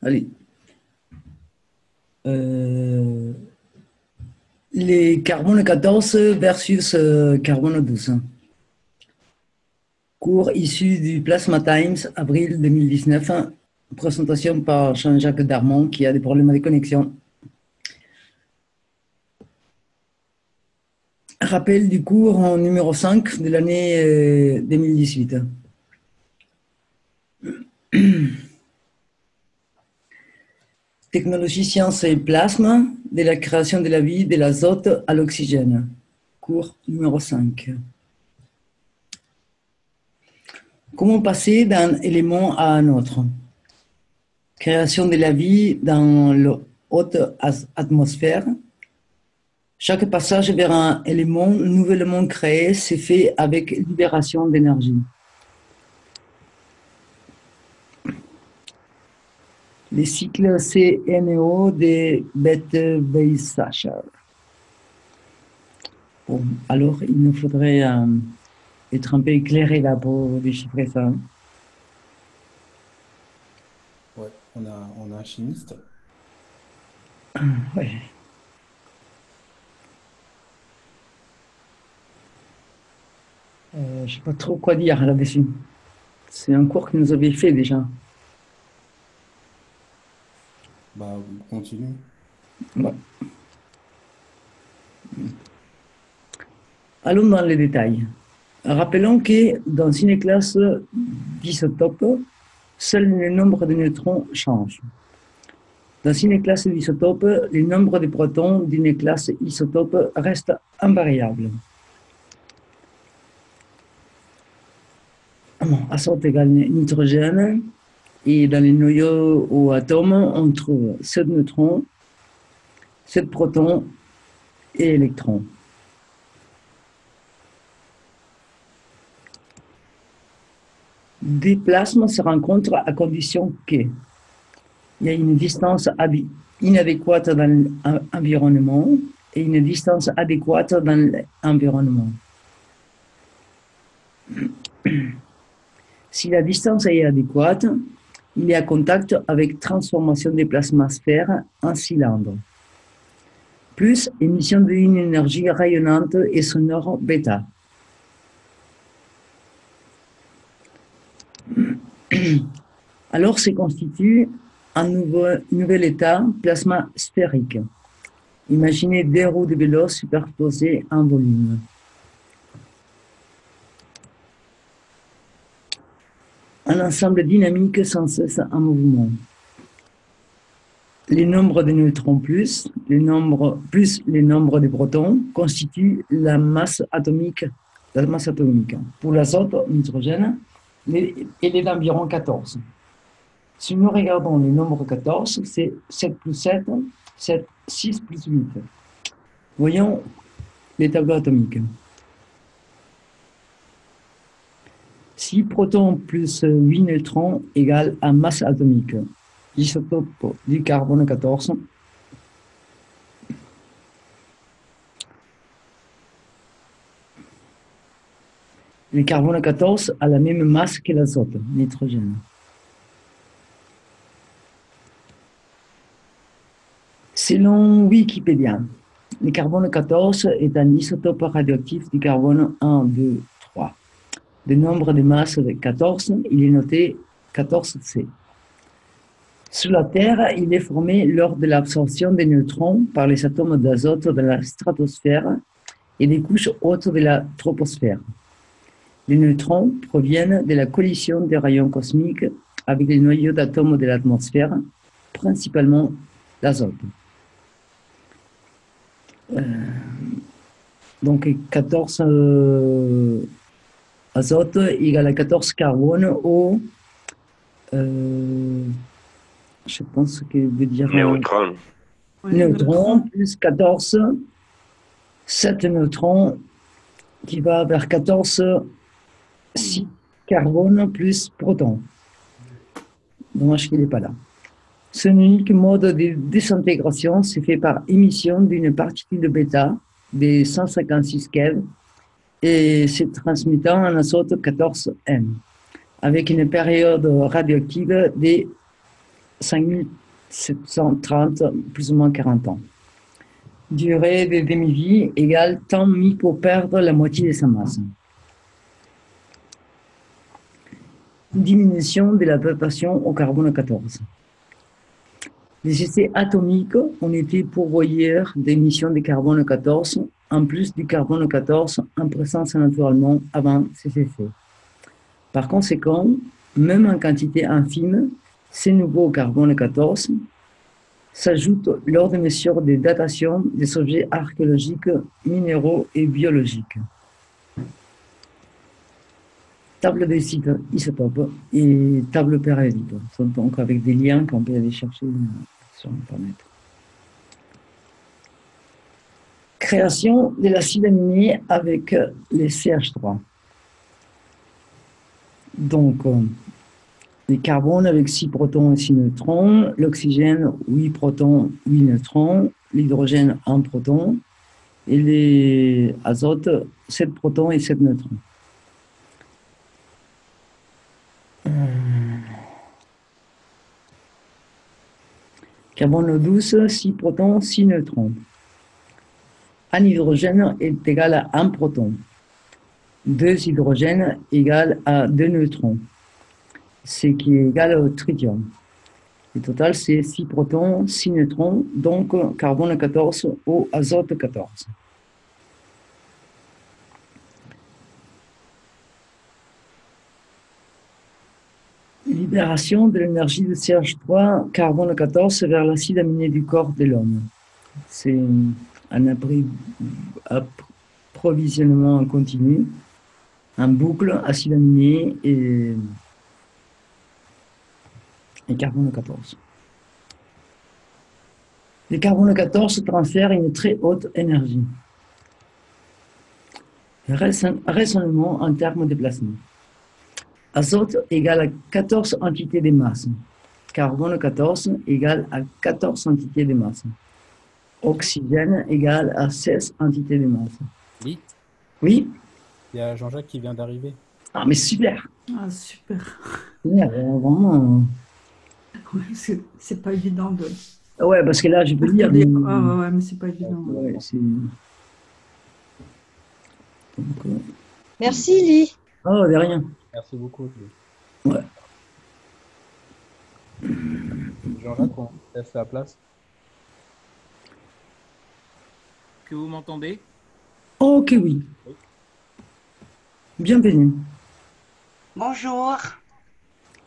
Allez. Euh, les carbone 14 versus carbone 12. Cours issu du Plasma Times, avril 2019. Présentation par Jean-Jacques Darmon qui a des problèmes de connexion. Rappel du cours en numéro 5 de l'année 2018. Technologie, sciences et plasma, de la création de la vie, de l'azote à l'oxygène. Cours numéro 5. Comment passer d'un élément à un autre? Création de la vie dans la haute atmosphère. Chaque passage vers un élément nouvellement créé s'est fait avec libération d'énergie. Les cycles CNO de Bethe-Weissacher. Bon, alors, il nous faudrait être un peu éclairé là pour déchiffrer ça. Ouais, on a un chimiste. Ouais. Je ne sais pas trop quoi dire là-dessus. C'est un cours que nous avions fait déjà. Bah, continue. Ouais. Allons dans les détails. Rappelons que dans une classe d'isotope, seul le nombre de neutrons change. Dans une classe d'isotope, le nombre de protons d'une classe isotope reste invariable. Azote égale nitrogène, et dans les noyaux ou atomes, on trouve 7 neutrons, 7 protons et électrons. Des plasmes se rencontrent à condition qu'il y ait une distance inadéquate dans l'environnement et une distance adéquate dans l'environnement. Si la distance est adéquate, il est à contact avec transformation des plasmasphères en cylindre, plus émission d'une énergie rayonnante et sonore bêta. Alors se constitue un nouvel état plasma sphérique. Imaginez deux roues de vélo superposées en volume. Un ensemble dynamique sans cesse en mouvement. Les nombres de neutrons plus les nombres de protons constituent la masse atomique. Pour l'azote, nitrogène, elle est d'environ 14. Si nous regardons le nombre 14, c'est 7 plus 7, 6 plus 8. Voyons les tableaux atomiques. 6 protons plus 8 neutrons égale à masse atomique. Isotope du carbone 14. Le carbone 14 a la même masse que l'azote, nitrogène. Selon Wikipédia, le carbone 14 est un isotope radioactif du carbone 1, 2, 3. Le nombre de masses de 14, il est noté 14C. Sur la Terre, il est formé lors de l'absorption des neutrons par les atomes d'azote de la stratosphère et des couches hautes de la troposphère. Les neutrons proviennent de la collision des rayons cosmiques avec les noyaux d'atomes de l'atmosphère, principalement l'azote. Donc 14 azote égale à 14 carbone ou je pense que veut dire Neutron. neutron plus 14, 7 neutrons qui va vers 14, 6 carbone plus proton. Dommage qu'il n'est pas là. Ce unique mode de désintégration se fait par émission d'une particule bêta de 156 keV et se transmettant en azote 14M avec une période radioactive de 5730, plus ou moins 40 ans. Durée de demi-vie égale temps mis pour perdre la moitié de sa masse. Diminution de la datation au carbone 14. Les essais atomiques ont été pourvoyeurs d'émissions de carbone 14, en plus du carbone 14 en présence naturellement avant ces effets. Par conséquent, même en quantité infime, ces nouveaux carbone 14 s'ajoutent lors des mesures de datation des objets archéologiques, minéraux et biologiques. Table des sites isotopes et table périodique, donc avec des liens qu'on peut aller chercher sur Internet. Création de l'acide aminé avec les CH3. Donc, les carbones avec 6 protons et 6 neutrons, l'oxygène 8 protons, 8 neutrons, l'hydrogène 1 proton, et les azotes 7 protons et 7 neutrons. Carbone 12, 6 protons, 6 neutrons. Un hydrogène est égal à 1 proton. 2 hydrogènes égale à 2 neutrons, ce qui est égal au tritium. Le total, c'est 6 protons, 6 neutrons, donc carbone 14 ou azote 14. Libération de l'énergie de CH3, carbone 14 vers l'acide aminé du corps de l'homme. C'est un approvisionnement continu, en boucle, acide aminé et carbone 14. Le carbone 14 transfère une très haute énergie. Raisonnement en termes de placement. Azote égale à 14 entités de masse. Carbone 14 égale à 14 entités de masse. Oxygène égale à 16 entités de masse. Oui, Oui? il y a Jean-Jacques qui vient d'arriver. Ah, mais super! Ah, super. Super, vraiment. Ouais, c'est pas évident de Ouais, parce que là, je peux lire. lire. Ah, ouais, ouais, mais c'est pas évident. Ouais, c'est. Donc, Merci, Lee. oh, de rien. Merci beaucoup. Ouais. Jean-Jacques, on laisse la place. Que vous m'entendez? Ok, oui. Bienvenue. Bonjour.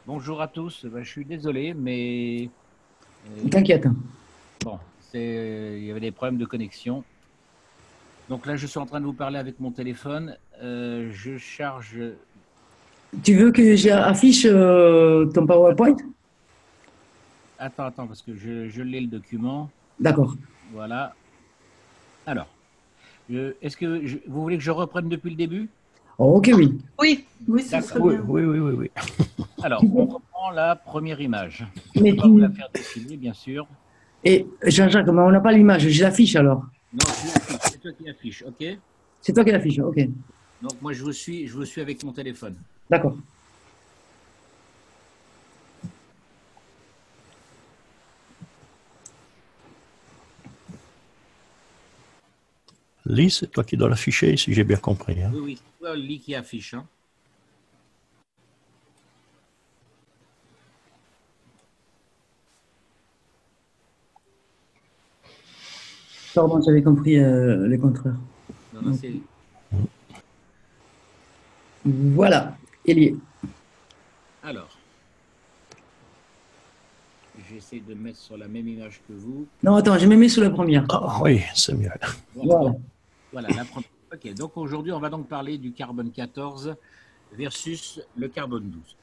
Bonjour à tous. Je suis désolé, mais T'inquiète. bon, il y avait des problèmes de connexion. Donc là, je suis en train de vous parler avec mon téléphone. Je charge. Tu veux que j'affiche ton PowerPoint? Attends, parce que je l'ai le document. D'accord. Voilà. Alors, est-ce que vous voulez que je reprenne depuis le début? Oh, ok, oui. Oui. Oui, c'est D'accord. très bien. Oui. Alors, on reprend la première image. Je Mais ne peux pas vous la faire défiler, bien sûr. Et Jean-Jacques, mais on n'a pas l'image, je l'affiche alors. Non, je l'affiche. C'est toi qui l'affiche, ok? C'est toi qui l'affiche, ok. Donc moi, je vous suis avec mon téléphone. D'accord. Lee, c'est toi qui dois l'afficher, si j'ai bien compris. Hein. Oui, c'est toi, Lee, qui affiche. Hein. Pardon, j'avais compris les contraires. Non, c'est... Voilà, il y est. Alors, j'essaie de mettre sur la même image que vous. Non, attends, je me mets sur la première. Ah oui, c'est mieux. Voilà, la première. Ok, donc aujourd'hui, on va donc parler du carbone 14 versus le carbone 12.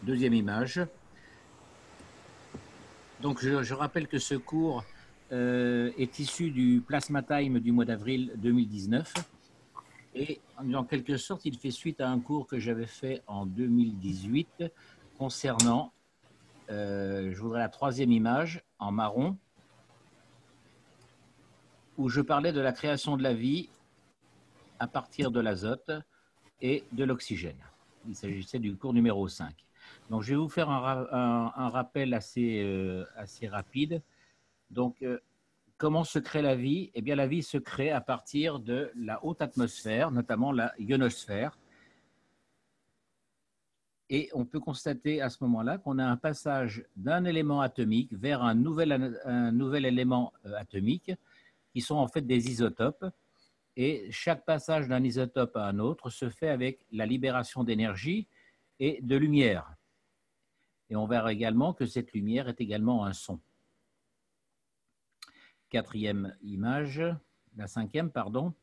Deuxième image. Donc, je rappelle que ce cours est issu du Plasma Time du mois d'avril 2019. Et en quelque sorte, il fait suite à un cours que j'avais fait en 2018 concernant, je voudrais la troisième image en marron, où je parlais de la création de la vie à partir de l'azote et de l'oxygène. Il s'agissait du cours numéro 5. Donc, je vais vous faire un rappel assez rapide. Donc, comment se crée la vie? Eh bien, la vie se crée à partir de la haute atmosphère, notamment la ionosphère. Et on peut constater à ce moment-là qu'on a un passage d'un élément atomique vers un nouvel élément atomique, qui sont en fait des isotopes. Et chaque passage d'un isotope à un autre se fait avec la libération d'énergie et de lumière. Et on verra également que cette lumière est également un son. Quatrième image, la cinquième, pardon.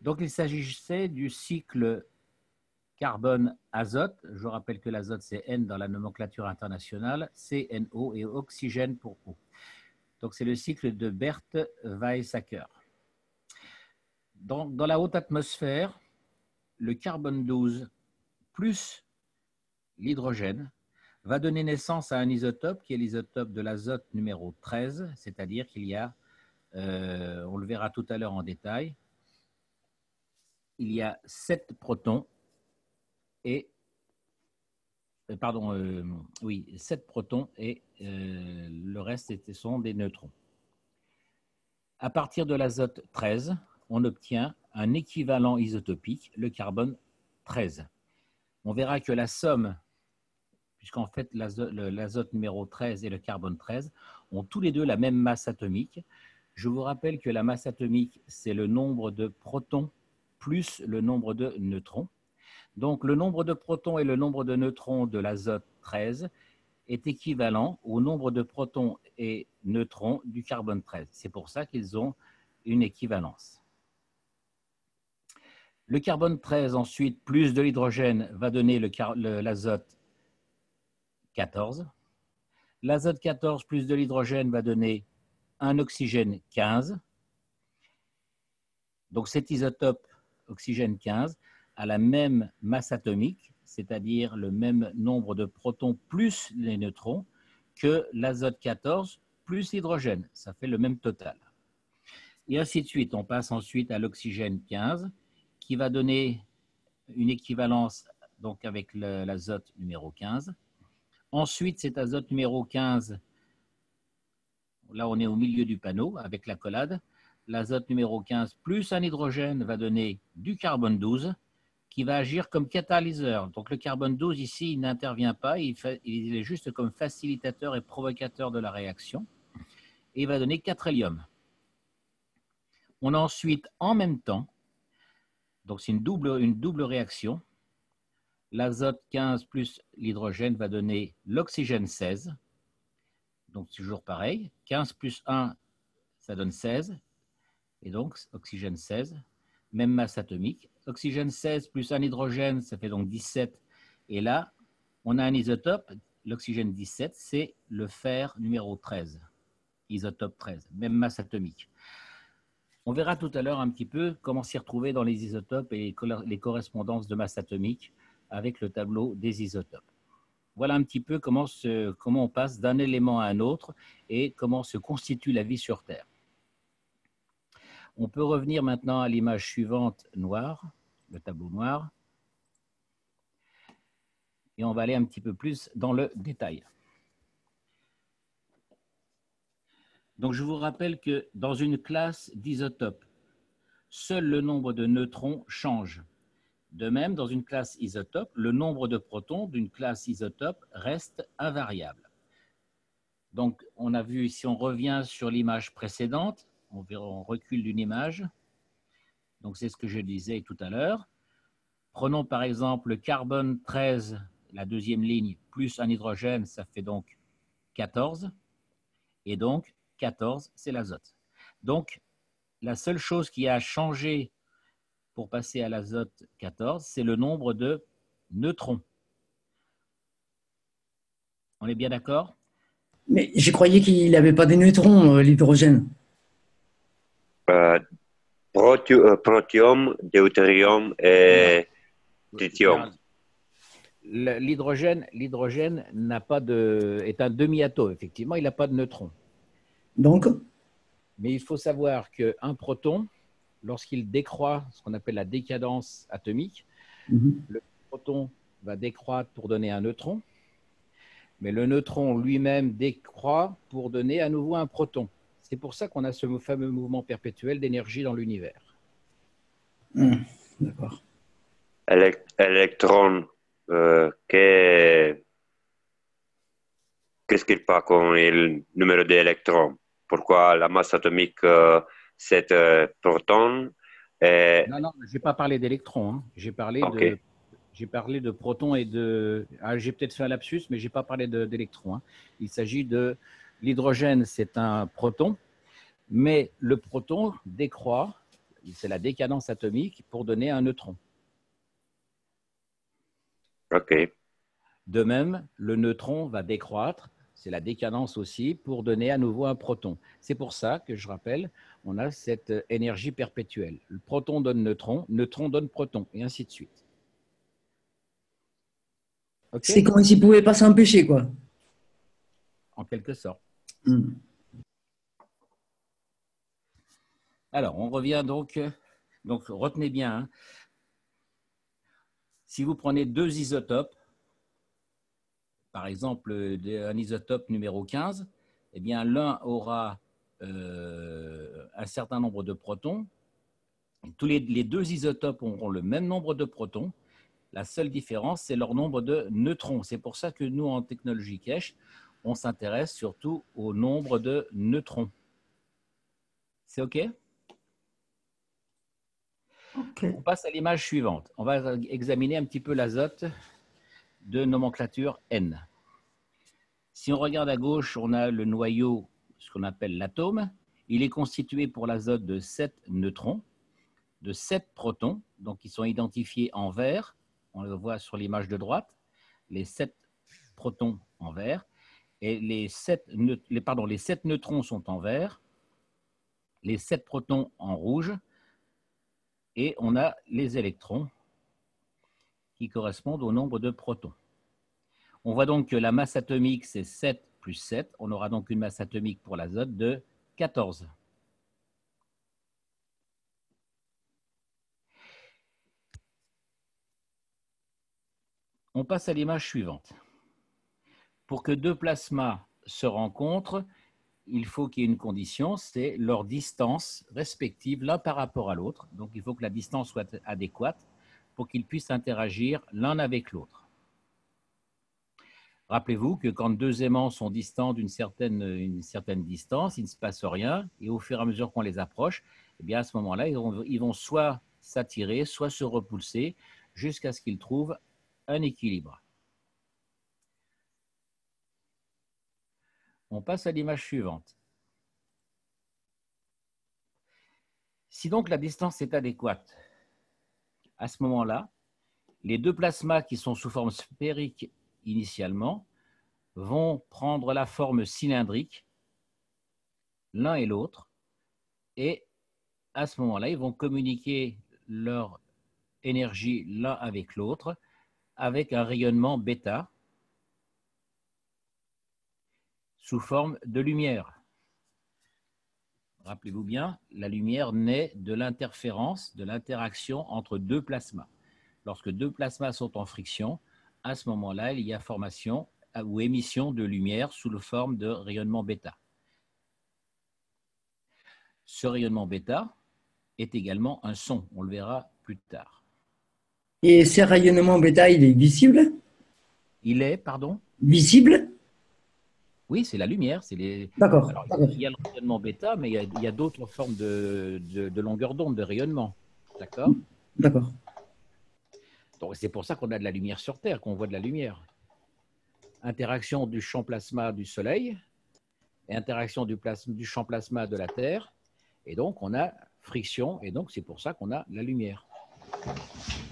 Donc, il s'agissait du cycle carbone-azote. Je rappelle que l'azote, c'est N dans la nomenclature internationale, CNO et oxygène pour O. Donc, c'est le cycle de Bert-Weizsäcker. Dans la haute atmosphère, le carbone 12 plus l'hydrogène va donner naissance à un isotope qui est l'isotope de l'azote numéro 13, c'est-à-dire qu'il y a, on le verra tout à l'heure en détail, il y a 7 protons et 7 protons et le reste sont des neutrons. À partir de l'azote 13, on obtient un équivalent isotopique, le carbone 13. On verra que la somme, puisqu'en fait l'azote numéro 13 et le carbone 13 ont tous les deux la même masse atomique. Je vous rappelle que la masse atomique, c'est le nombre de protons plus le nombre de neutrons. Donc, le nombre de protons et le nombre de neutrons de l'azote 13 est équivalent au nombre de protons et neutrons du carbone 13. C'est pour ça qu'ils ont une équivalence. Le carbone 13, ensuite, plus de l'hydrogène, va donner l'azote 14. L'azote 14 plus de l'hydrogène va donner un oxygène 15. Donc, cet isotope oxygène 15 a la même masse atomique, c'est-à-dire le même nombre de protons plus les neutrons que l'azote 14 plus l'hydrogène. Ça fait le même total. Et ainsi de suite. On passe ensuite à l'oxygène 15 qui va donner une équivalence donc avec l'azote numéro 15. Ensuite, cet azote numéro 15, là on est au milieu du panneau avec l'accolade. L'azote numéro 15 plus un hydrogène va donner du carbone 12 qui va agir comme catalyseur. Donc le carbone 12 ici, il n'intervient pas, il est juste comme facilitateur et provocateur de la réaction. Et il va donner 4 héliums. On a ensuite en même temps, donc c'est une double réaction, l'azote 15 plus l'hydrogène va donner l'oxygène 16. Donc toujours pareil, 15 plus 1, ça donne 16. Et donc oxygène 16, même masse atomique. Oxygène 16 plus un hydrogène, ça fait donc 17. Et là, on a un isotope, l'oxygène 17, c'est le fer numéro 13, isotope 13, même masse atomique. On verra tout à l'heure un petit peu comment s'y retrouver dans les isotopes et les correspondances de masse atomique avec le tableau des isotopes. Voilà un petit peu comment on passe d'un élément à un autre et comment se constitue la vie sur Terre. On peut revenir maintenant à l'image suivante noire, le tableau noir. Et on va aller un petit peu plus dans le détail. Donc, je vous rappelle que dans une classe d'isotopes, seul le nombre de neutrons change. De même, dans une classe isotope, le nombre de protons d'une classe isotope reste invariable. Donc, on a vu, si on revient sur l'image précédente, on recule d'une image. Donc, c'est ce que je disais tout à l'heure. Prenons par exemple le carbone 13, la deuxième ligne, plus un hydrogène, ça fait donc 14. Et donc, 14, c'est l'azote. Donc, la seule chose qui a changé pour passer à l'azote 14, c'est le nombre de neutrons. On est bien d'accord? Mais je croyais qu'il n'avait pas de neutrons, l'hydrogène. Protium, deutérium et tritium. L'hydrogène n'a pas est un demi-atome, effectivement, il n'a pas de neutrons. Donc, mais il faut savoir qu'un proton, lorsqu'il décroît, ce qu'on appelle la décadence atomique, le proton va décroître pour donner un neutron. Mais le neutron lui-même décroît pour donner à nouveau un proton. C'est pour ça qu'on a ce fameux mouvement perpétuel d'énergie dans l'univers. D'accord. Électron, qu'est-ce qu'il passe con le numéro d'électrons? Pourquoi la masse atomique, c'est proton? Non, non, je n'ai pas parlé d'électrons. Hein. J'ai parlé, Ok. parlé de protons et de... Ah, j'ai peut-être fait un lapsus, mais je n'ai pas parlé d'électrons. Hein. Il s'agit de... L'hydrogène, c'est un proton, mais le proton décroît, c'est la décadence atomique, pour donner un neutron. Ok. De même, le neutron va décroître, c'est la décadence aussi, pour donner à nouveau un proton. C'est pour ça que, je rappelle, on a cette énergie perpétuelle. Le proton donne neutron, neutron donne proton, et ainsi de suite. Okay. C'est comme s'il ne pouvait pas s'empêcher, quoi. En quelque sorte. Mm. Alors, on revient donc retenez bien, hein, si vous prenez deux isotopes, par exemple un isotope numéro 15, eh bien l'un aura un certain nombre de protons. Les deux isotopes auront le même nombre de protons. La seule différence, c'est leur nombre de neutrons. C'est pour ça que nous, en technologie Kesh, on s'intéresse surtout au nombre de neutrons. C'est OK? Ok. On passe à l'image suivante. On va examiner un petit peu l'azote de nomenclature N. Si on regarde à gauche, on a le noyau, ce qu'on appelle l'atome. Il est constitué pour l'azote de 7 neutrons, de 7 protons, donc ils sont identifiés en vert. On le voit sur l'image de droite, les 7 protons en vert. Et les 7 neutrons sont en vert, les 7 protons en rouge, et on a les électrons qui correspondent au nombre de protons. On voit donc que la masse atomique, c'est 7 plus 7. On aura donc une masse atomique pour l'azote de 14. On passe à l'image suivante. Pour que deux plasmas se rencontrent, il faut qu'il y ait une condition, c'est leur distance respective l'un par rapport à l'autre. Donc, il faut que la distance soit adéquate pour qu'ils puissent interagir l'un avec l'autre. Rappelez-vous que quand deux aimants sont distants d'une certaine distance, il ne se passe rien, et au fur et à mesure qu'on les approche, eh bien à ce moment-là, ils vont soit s'attirer, soit se repulser, jusqu'à ce qu'ils trouvent un équilibre. On passe à l'image suivante. Si donc la distance est adéquate, à ce moment-là, les deux plasmas qui sont sous forme sphérique initialement vont prendre la forme cylindrique, l'un et l'autre, et à ce moment-là, ils vont communiquer leur énergie l'un avec l'autre avec un rayonnement bêta sous forme de lumière. Rappelez-vous bien, la lumière naît de l'interférence, de l'interaction entre deux plasmas. Lorsque deux plasmas sont en friction, à ce moment-là, il y a formation ou émission de lumière sous la forme de rayonnement bêta. Ce rayonnement bêta est également un son, on le verra plus tard. Et ce rayonnement bêta, il est visible? Il est, pardon? Visible? Oui, c'est la lumière. D'accord. Alors, il y a le rayonnement bêta, mais il y a d'autres formes de longueur d'onde, de rayonnement. D'accord? D'accord. Donc, c'est pour ça qu'on a de la lumière sur Terre, qu'on voit de la lumière. Interaction du champ plasma du Soleil et interaction du champ plasma de la Terre. Et donc, on a friction, et donc c'est pour ça qu'on a de la lumière.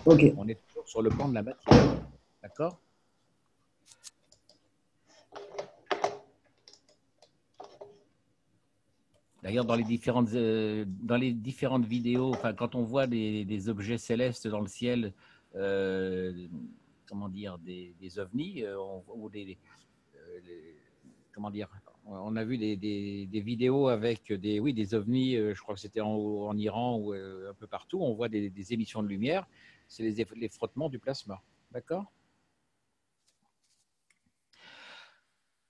Ok. On est toujours sur le plan de la matière. D'accord? D'ailleurs, dans les différentes vidéos, enfin, quand on voit des objets célestes dans le ciel, comment dire, des ovnis, ou comment dire, on a vu des vidéos avec des ovnis, je crois que c'était en Iran ou un peu partout, on voit des émissions de lumière, c'est les frottements du plasma. D'accord?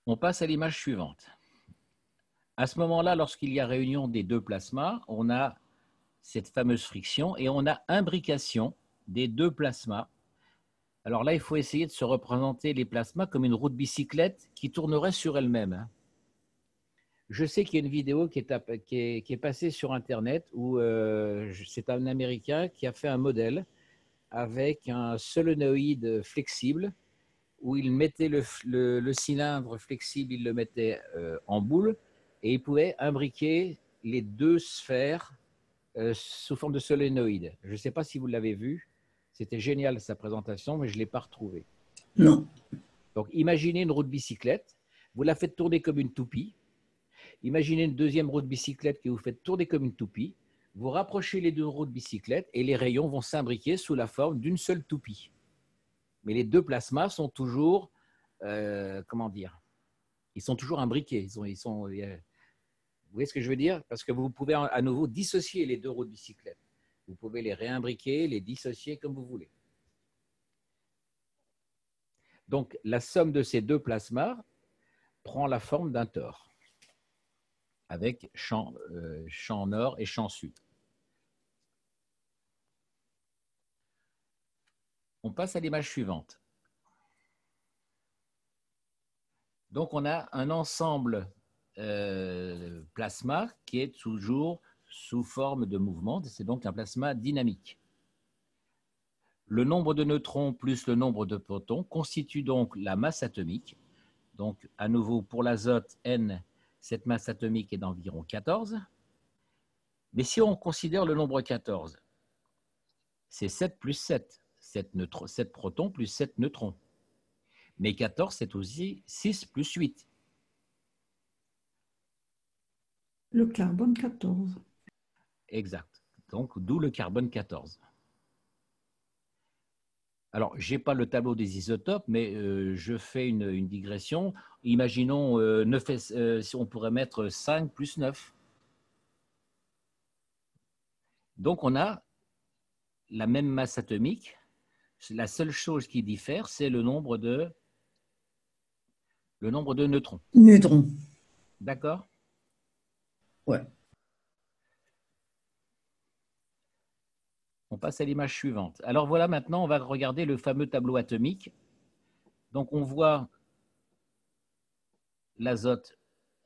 On passe à l'image suivante. À ce moment-là, lorsqu'il y a réunion des deux plasmas, on a cette fameuse friction et on a imbrication des deux plasmas. Alors là, il faut essayer de se représenter les plasmas comme une roue de bicyclette qui tournerait sur elle-même. Je sais qu'il y a une vidéo qui est passée sur Internet où c'est un Américain qui a fait un modèle avec un solénoïde flexible où il mettait le cylindre flexible, il le mettait en boule et il pouvait imbriquer les deux sphères sous forme de solénoïde. Je ne sais pas si vous l'avez vu. C'était génial sa présentation, mais je ne l'ai pas retrouvé. Non. Donc, imaginez une roue de bicyclette. Vous la faites tourner comme une toupie. Imaginez une deuxième roue de bicyclette que vous faites tourner comme une toupie. Vous rapprochez les deux roues de bicyclette et les rayons vont s'imbriquer sous la forme d'une seule toupie. Mais les deux plasmas sont toujours, comment dire, ils sont toujours imbriqués. Vous voyez ce que je veux dire? Parce que vous pouvez à nouveau dissocier les deux roues de bicyclette. Vous pouvez les réimbriquer, les dissocier comme vous voulez. Donc, la somme de ces deux plasmas prend la forme d'un tore, avec champ nord et champ sud. On passe à l'image suivante. Donc, on a un ensemble plasma qui est toujours sous forme de mouvement. C'est donc un plasma dynamique. Le nombre de neutrons plus le nombre de protons constitue donc la masse atomique. Donc, à nouveau, pour l'azote, N, cette masse atomique est d'environ 14. Mais si on considère le nombre 14, c'est 7 plus 7. 7 protons plus 7 neutrons. Mais 14, c'est aussi 6 plus 8. Le carbone 14. Exact. Donc, d'où le carbone 14. Alors, je n'ai pas le tableau des isotopes, mais je fais une digression. Imaginons, si on pourrait mettre 5 plus 9. Donc, on a la même masse atomique. La seule chose qui diffère, c'est le nombre de neutrons. Neutrons. D'accord? Ouais. On passe à l'image suivante. Alors voilà, maintenant, on va regarder le fameux tableau atomique. Donc, on voit l'azote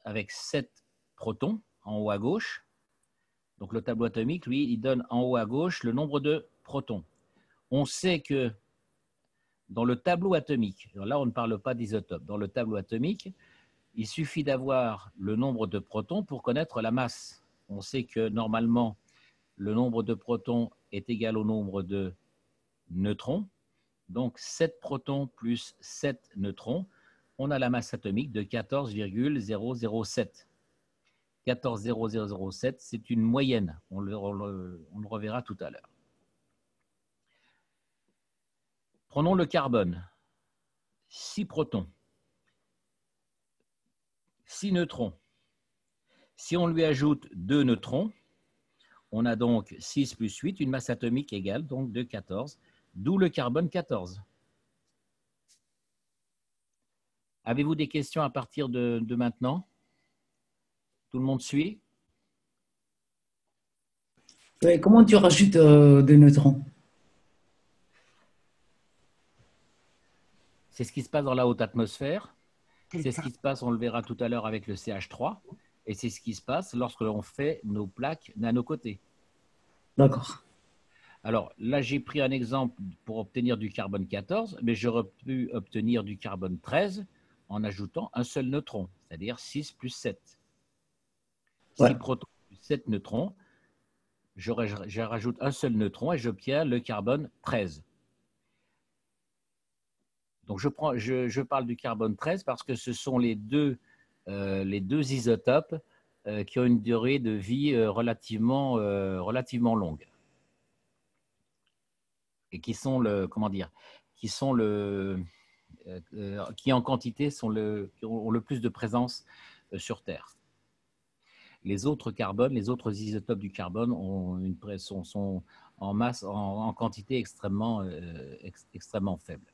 avec 7 protons en haut à gauche. Donc, le tableau atomique, lui, il donne en haut à gauche le nombre de protons. On sait que dans le tableau atomique, alors là, on ne parle pas d'isotope, dans le tableau atomique, il suffit d'avoir le nombre de protons pour connaître la masse. On sait que normalement, le nombre de protons est égal au nombre de neutrons. Donc, 7 protons plus 7 neutrons, on a la masse atomique de 14,007. 14,007, c'est une moyenne. On le reverra tout à l'heure. Prenons le carbone. 6 protons. 6 neutrons. Si on lui ajoute 2 neutrons, on a donc 6 plus 8, une masse atomique égale donc de 14, d'où le carbone 14. Avez-vous des questions à partir de maintenant? Tout le monde suit? Ouais, comment tu rajoutes des neutrons? C'est ce qui se passe dans la haute atmosphère. C'est ce qui se passe, on le verra tout à l'heure avec le CH3. Et c'est ce qui se passe lorsque l'on fait nos plaques nano-cotées. D'accord. Alors là, j'ai pris un exemple pour obtenir du carbone 14, mais j'aurais pu obtenir du carbone 13 en ajoutant un seul neutron, c'est-à-dire 6 plus 7. Ouais. 6 protons plus 7 neutrons, je rajoute un seul neutron et j'obtiens le carbone 13. Donc je parle du carbone 13 parce que ce sont les deux isotopes qui ont une durée de vie relativement longue et qui sont qui en quantité qui ont le plus de présence sur Terre. Les autres carbones, les autres isotopes du carbone sont en masse, en quantité extrêmement faible.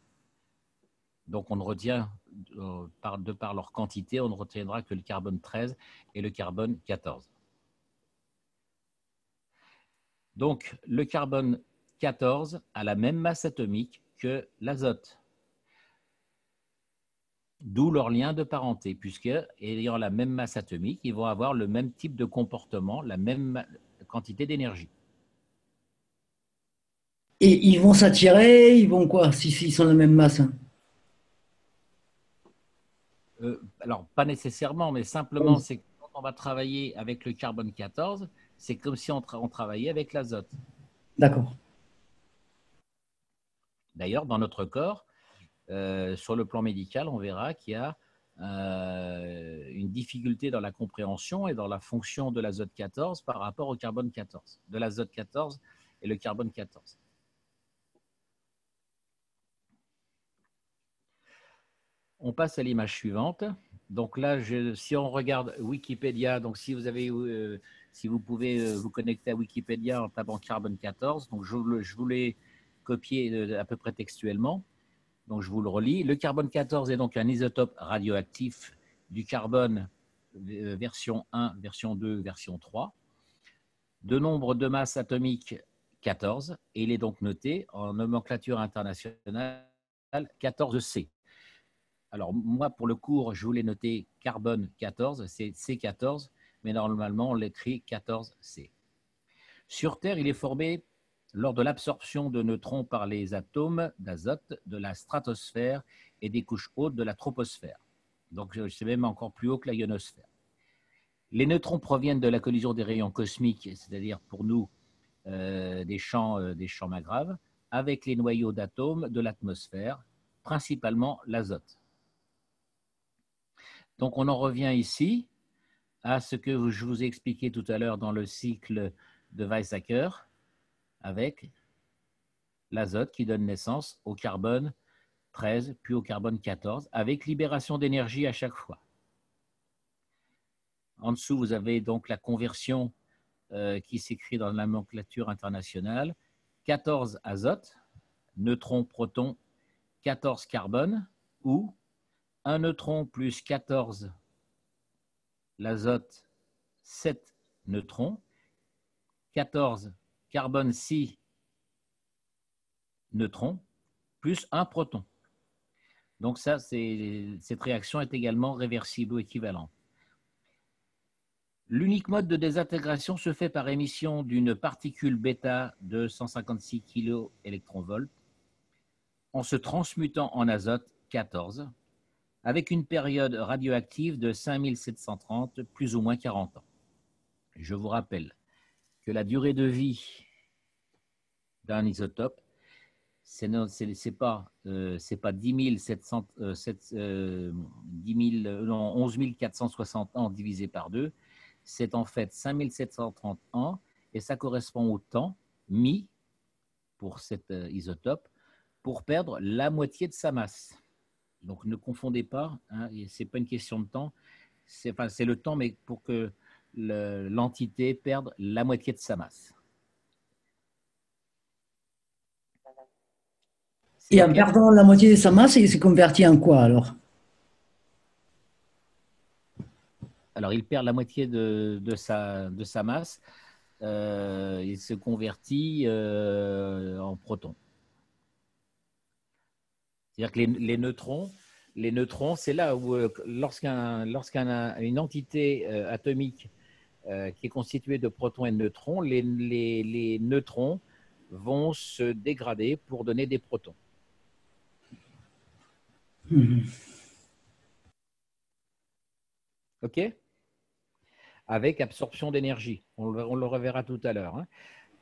Donc, on ne retient, de par leur quantité, on ne retiendra que le carbone 13 et le carbone 14. Donc, le carbone 14 a la même masse atomique que l'azote. D'où leur lien de parenté, puisque, ayant la même masse atomique, ils vont avoir le même type de comportement, la même quantité d'énergie. Et ils vont s'attirer, ils vont quoi, s'ils sont de la même masse? Alors, pas nécessairement, mais simplement, c'est que quand on va travailler avec le carbone 14, c'est comme si on travaillait avec l'azote. D'accord. D'ailleurs, dans notre corps, sur le plan médical, on verra qu'il y a une difficulté dans la compréhension et dans la fonction de l'azote 14 par rapport au carbone 14, de l'azote 14 et le carbone 14. On passe à l'image suivante. Donc là, si on regarde Wikipédia, donc si vous pouvez vous connecter à Wikipédia en tapant carbone 14, donc je vous l'ai copié à peu près textuellement. Donc, je vous le relis. Le carbone 14 est donc un isotope radioactif du carbone version 1, version 2, version 3. De nombre de masse atomique 14, et il est donc noté en nomenclature internationale 14C. Alors, moi, pour le cours, je voulais noter carbone 14, c'est C14, mais normalement, on l'écrit 14C. Sur Terre, il est formé lors de l'absorption de neutrons par les atomes d'azote de la stratosphère et des couches hautes de la troposphère. Donc, c'est même encore plus haut que la ionosphère. Les neutrons proviennent de la collision des rayons cosmiques, c'est-à-dire pour nous des champs magraves, avec les noyaux d'atomes de l'atmosphère, principalement l'azote. Donc, on en revient ici à ce que je vous ai expliqué tout à l'heure dans le cycle de Weizsäcker, avec l'azote qui donne naissance au carbone 13, puis au carbone 14, avec libération d'énergie à chaque fois. En dessous, vous avez donc la conversion qui s'écrit dans la nomenclature internationale. 14 azote, neutron, proton, 14 carbone, ou un neutron plus 14 l'azote, 7 neutrons, 14 carbone 6 neutrons, plus un proton. Donc ça, cette réaction est également réversible ou équivalente. L'unique mode de désintégration se fait par émission d'une particule bêta de 156 kV en se transmutant en azote 14 avec une période radioactive de 5730 plus ou moins 40 ans. Je vous rappelle que la durée de vie d'un isotope, c'est pas 11 460 ans divisé par 2, c'est en fait 5730 ans et ça correspond au temps mis pour cet isotope pour perdre la moitié de sa masse. Donc ne confondez pas, hein, ce n'est pas une question de temps, c'est le temps mais pour que l'entité perde la moitié de sa masse. Et en perdant la moitié de sa masse, il s'est converti en quoi alors? Alors, il perd la moitié de sa masse, il se convertit en proton. C'est-à-dire que les neutrons, c'est là où lorsqu'une entité atomique qui est constituée de protons et de neutrons, les neutrons vont se dégrader pour donner des protons. OK? Avec absorption d'énergie. On le reverra tout à l'heure. Hein.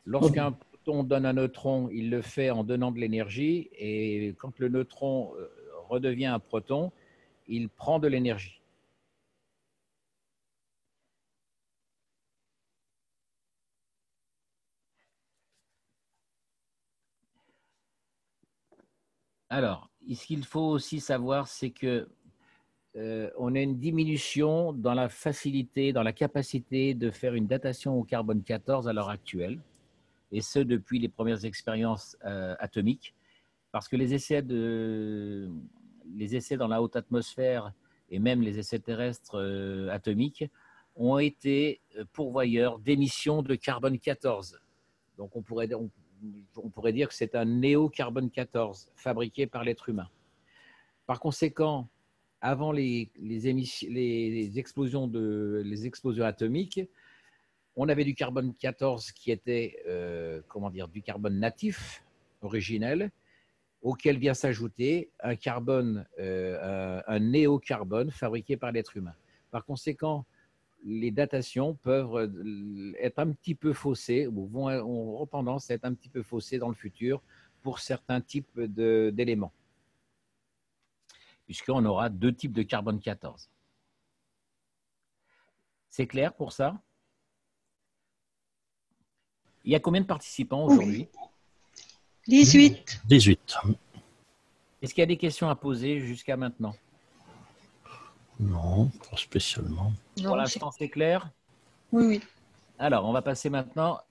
Lorsqu'un proton donne un neutron, il le fait en donnant de l'énergie et quand le neutron redevient un proton, il prend de l'énergie. Alors, ce qu'il faut aussi savoir, c'est que on a une diminution dans la facilité, dans la capacité de faire une datation au carbone 14 à l'heure actuelle, et ce depuis les premières expériences atomiques, parce que les essais les essais dans la haute atmosphère et même les essais terrestres atomiques ont été pourvoyeurs d'émissions de carbone 14. Donc on pourrait dire que c'est un néo-carbone 14 fabriqué par l'être humain. Par conséquent, avant les explosions atomiques, on avait du carbone 14 qui était du carbone natif, originel, auquel vient s'ajouter un carbone, un néocarbone fabriqué par l'être humain. Par conséquent, les datations peuvent être un petit peu faussées ou ont tendance à être un petit peu faussées dans le futur pour certains types d'éléments, puisqu'on aura deux types de carbone 14. C'est clair pour ça? Il y a combien de participants aujourd'hui? 18. 18. Est-ce qu'il y a des questions à poser jusqu'à maintenant? Non, pas spécialement. Pour l'instant, c'est clair? Oui, oui. Alors, on va passer maintenant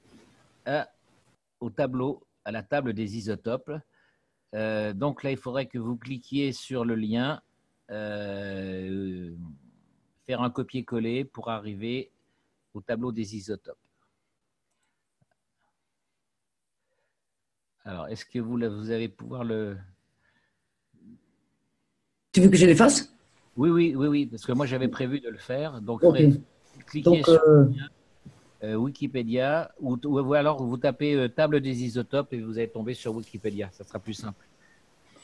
à la table des isotopes. Donc là, il faudrait que vous cliquiez sur le lien, faire un copier-coller pour arriver au tableau des isotopes. Alors, est-ce que vous allez pouvoir le... Tu veux que je les fasse? Oui, parce que moi, j'avais prévu de le faire. Donc, Ok. cliquez Donc, sur le lien Wikipédia ou alors vous tapez table des isotopes et vous allez tomber sur Wikipédia. Ça sera plus simple.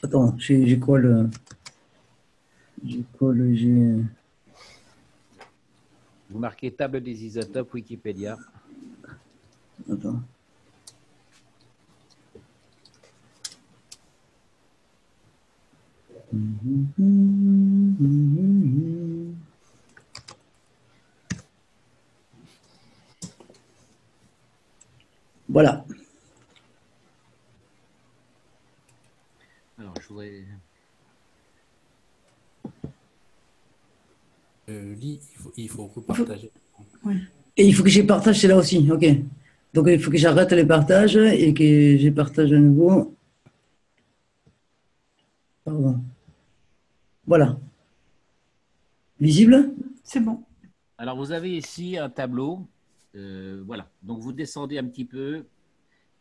attends, j'ai quoi le... Vous marquez table des isotopes Wikipédia. Attends. Voilà. Alors, je voudrais... Il faut repartager. Et il faut que je partage cela aussi, ok. Donc il faut que j'arrête les partages et que je partage à nouveau. Pardon. Voilà. Visible? C'est bon. Alors, vous avez ici un tableau. Voilà. Donc, vous descendez un petit peu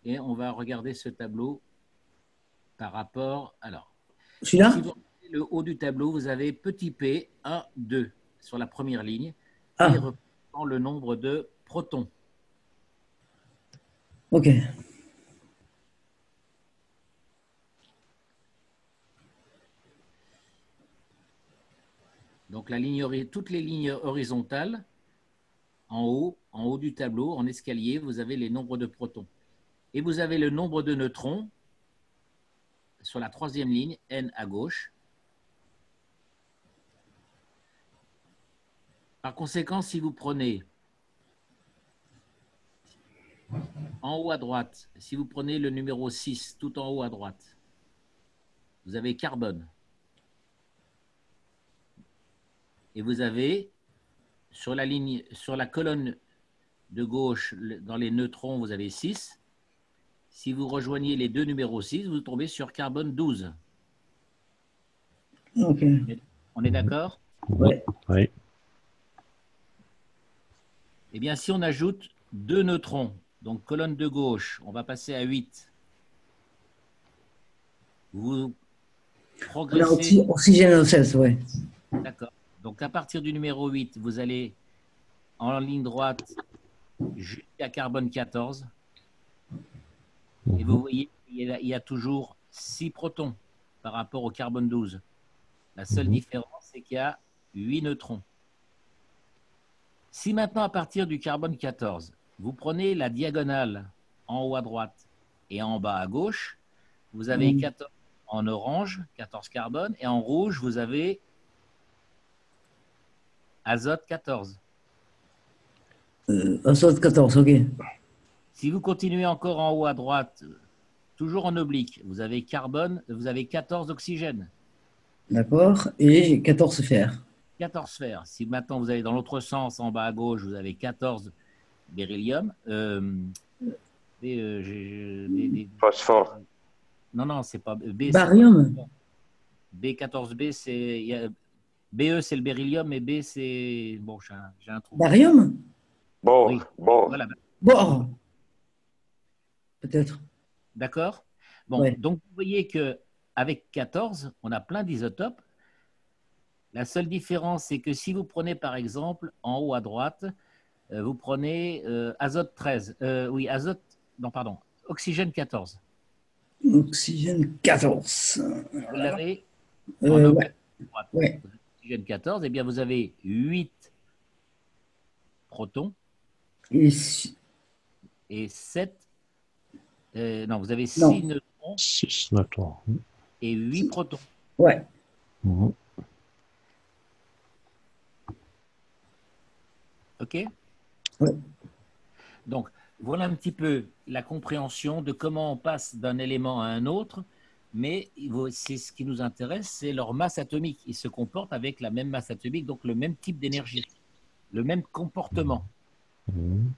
et on va regarder ce tableau par rapport... Alors, Celui-là? si vous regardez le haut du tableau, vous avez petit p, 1, 2 sur la première ligne Ah. et représentant le nombre de protons. Ok. Donc, toutes les lignes horizontales, en haut du tableau, en escalier, vous avez les nombres de protons. Et vous avez le nombre de neutrons sur la troisième ligne, N à gauche. Par conséquent, si vous prenez en haut à droite, si vous prenez le numéro 6 tout en haut à droite, vous avez carbone. Et vous avez sur la colonne de gauche, dans les neutrons, vous avez 6. Si vous rejoignez les deux numéros 6, vous tombez sur carbone 12. Ok. On est d'accord? Ouais. Oui. Eh bien, si on ajoute deux neutrons, donc colonne de gauche, on va passer à 8. Vous progressez. Oxygène au 16, ouais. D'accord. Donc, à partir du numéro 8, vous allez en ligne droite jusqu'à carbone 14. Et vous voyez, il y a toujours 6 protons par rapport au carbone 12. La seule différence, c'est qu'il y a 8 neutrons. Si maintenant, à partir du carbone 14, vous prenez la diagonale en haut à droite et en bas à gauche, vous avez 14 en orange, 14 carbone, et en rouge, vous avez azote 14. Azote 14, ok. Si vous continuez encore en haut à droite, toujours en oblique, vous avez carbone, vous avez 14 oxygène. D'accord. Et 14 fer. 14 fer. Si maintenant vous allez dans l'autre sens, en bas à gauche, vous avez 14 beryllium. Phosphore. Non, c'est pas... B, Barium. B14B, c'est BE, c'est le beryllium, et B, c'est bon, j'ai un trou. Barium? Bore, Oui. bore. Voilà, Bore. Peut-être. d'accord. Bon, Ouais. donc vous voyez que avec 14, on a plein d'isotopes. La seule différence, c'est que si vous prenez par exemple en haut à droite, vous prenez azote 13, oui, azote, non, pardon, oxygène 14. Oxygène 14. Vous l'avez en haut Ouais. à droite. Ouais. Oxygène 14, eh bien vous avez 8 protons Et et 7, non, vous avez 6 non. neutrons 6 neutrons. et 8 protons. Ouais. Mhm. OK? Ouais. Donc, voilà un petit peu la compréhension de comment on passe d'un élément à un autre, mais c'est ce qui nous intéresse, c'est leur masse atomique. Ils se comportent avec la même masse atomique, donc le même type d'énergie, le même comportement. Mhm.